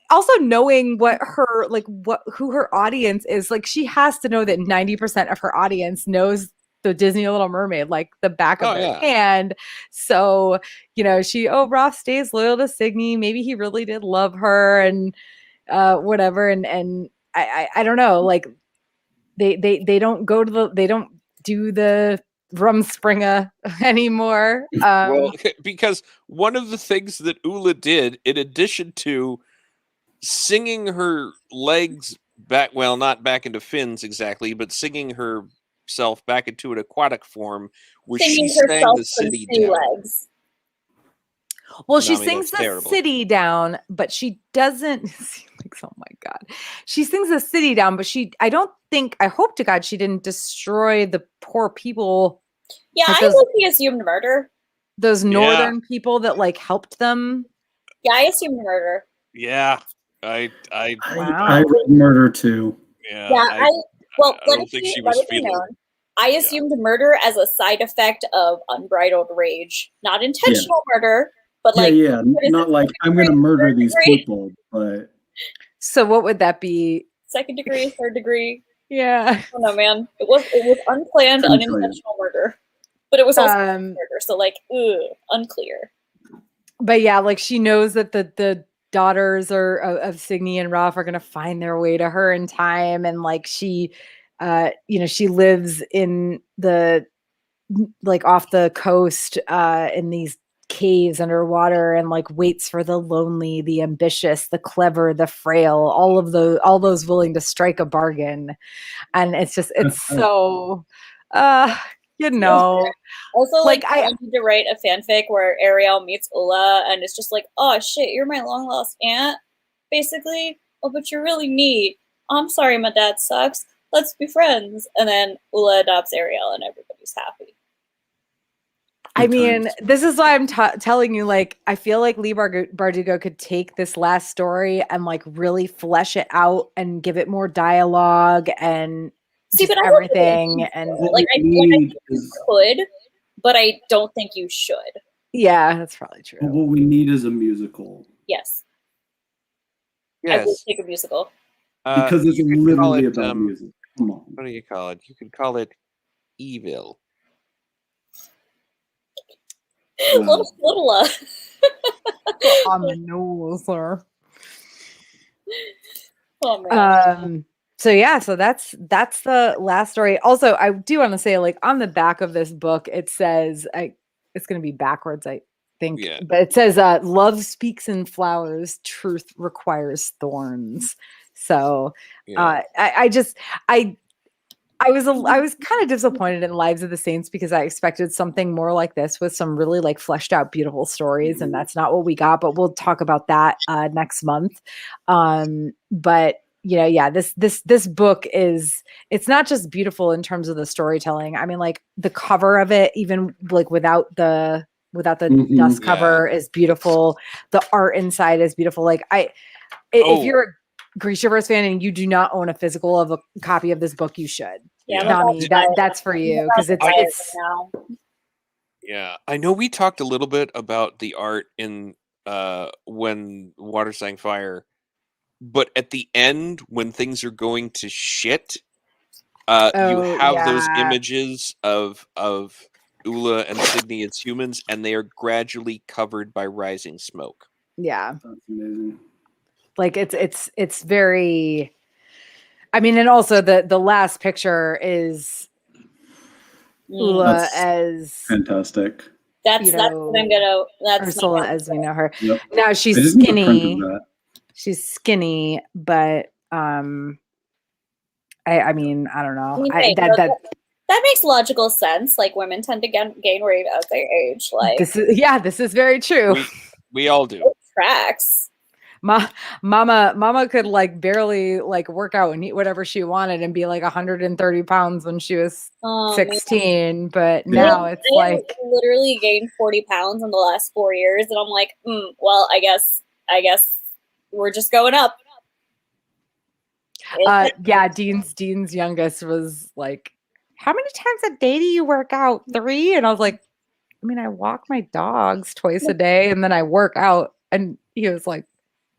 also knowing who her audience is. Like she has to know that 90% of her audience knows the Disney Little Mermaid like the back of their hand. So, Roth stays loyal to Signy. Maybe he really did love her and whatever. And I don't know, like they don't do the Rumspringa anymore. Well, because one of the things that Ula did, in addition to singing her legs back, well, not back into fins exactly, but singing herself back into an aquatic form, was she sang the city down. Legs. Well, she sings the city down, but she doesn't. Oh my God. She sings the city down, but I hope to God she didn't destroy the poor people. Yeah, I hope he assumed murder. Those northern people that like helped them. Yeah, I assumed murder. Yeah. I read Murder too. Yeah. Yeah, I don't think she was feeling. I assumed murder as a side effect of unbridled rage, not intentional murder, but like not like I'm going to murder these people, but So what would that be? second degree, third degree. Yeah. I don't know, man. It was unplanned, unintentional murder, but it was also murder. So like, unclear. But yeah, like she knows that the daughters of Signy and Roth are going to find their way to her in time, and like she she lives in the like off the coast in these caves underwater, and like waits for the lonely, the ambitious, the clever, the frail, all those willing to strike a bargain. And it's so Also, like I need to write a fanfic where Ariel meets Ula and it's just like, oh shit, you're my long lost aunt, basically. Oh, but you're really neat. I'm sorry, my dad sucks. Let's be friends. And then Ula adopts Ariel and everybody's happy. I mean, this is why I'm telling you, like, I feel like Leigh Bardugo could take this last story and like really flesh it out and give it more dialogue and but everything. And like I think you could, but I don't think you should. Yeah, that's probably true. What we need is a musical. Yes. Yes. I would take a musical. Because it's literally about music. Come on. What do you call it? You could call it Evil. Little on the nose, sir. Oh man. So that's the last story. Also, I do want to say, like, on the back of this book, it says it's going to be backwards, I think, but it says love speaks in flowers, truth requires thorns. So I was kind of disappointed in Lives of the Saints because I expected something more like this with some really like fleshed out beautiful stories, and that's not what we got, but we'll talk about that next month. But this book it's not just beautiful in terms of the storytelling. I mean, like the cover of it, even like without the dust cover, is beautiful. The art inside is beautiful. Like if you're a Grishaverse fan and you do not own a physical of a copy of this book, you should. Yeah, Nami, that's for you, because it's Yeah, I know we talked a little bit about the art in When Water Sang Fire, but at the end when things are going to shit, you have those images of Ula and Signy as humans, and they are gradually covered by rising smoke. Yeah, that's amazing. Like it's very, I mean, and also the last picture is Ula as fantastic. That's what I'm gonna. That's Ursula as we know her. Yep. Now she's skinny. She's skinny, but I mean, I don't know. That makes logical sense. Like women tend to gain weight as they age. Like this is very true. We all do. It tracks. Mama could like barely like work out and eat whatever she wanted and be like 130 pounds when she was 16, man. But now it's like literally gained 40 pounds in the last 4 years, and I'm like, well, I guess we're just going up. Dean's youngest was like, how many times a day do you work out? 3? And I was like, I mean, I walk my dogs twice a day and then I work out. And he was like,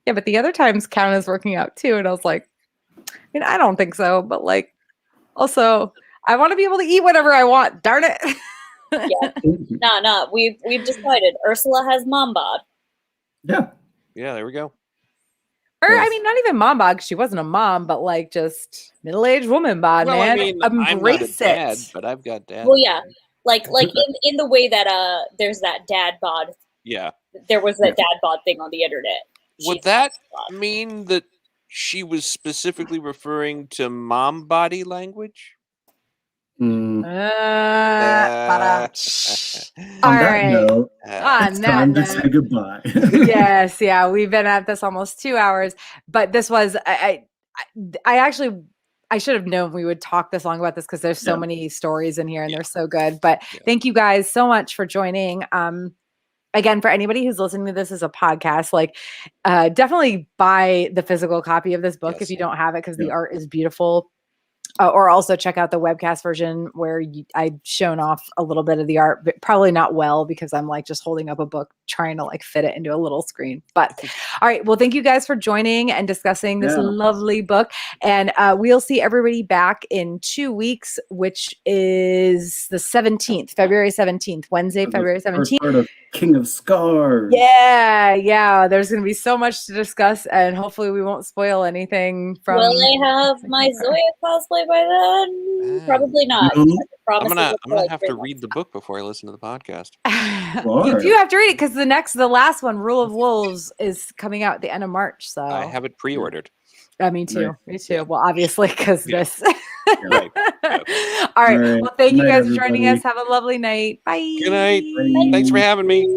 yeah, but the other times count as working out too. And I was like, I mean, I don't think so, but like, also, I want to be able to eat whatever I want. Darn it. No. We've decided Ursula has mom bod. Yeah, there we go. Or I mean, not even mom bod, because she wasn't a mom, but like just middle-aged woman bod, man. I mean, embrace I'm not a dad, it. but I've got dad. Well, yeah, like in the way that there's that dad bod. Yeah, there was that dad bod thing on the internet. Would that mean that she was specifically referring to mom body language? On All that right. note, it's time to say goodbye. Yes, we've been at this almost 2 hours, but this was I actually should have known we would talk this long about this because there's so many stories in here and they're so good. But thank you guys so much for joining. again, for anybody who's listening to this as a podcast, like definitely buy the physical copy of this book if Yes. you don't have it, because the art is beautiful. Or also check out the webcast version where I've shown off a little bit of the art, but probably not well because I'm like just holding up a book trying to like fit it into a little screen. But all right, well, thank you guys for joining and discussing this lovely book. And we'll see everybody back in 2 weeks, which is the 17th, February 17th, Wednesday, February 17th. Part of King of Scars. Yeah. There's going to be so much to discuss, and hopefully we won't spoil anything from. Will I have my Zoya cosplay by then? Probably not. No. I'm gonna have to read the book before I listen to the podcast. You do have to read it because the last one, Rule of Wolves, is coming out at the end of March. So I have it pre-ordered. Me too. Right. Me too. Well, obviously, because this. Right. All right. Well, thank you Good night, guys for joining everybody. us. Have a lovely night. Bye. Good night. Bye. Thanks for having me.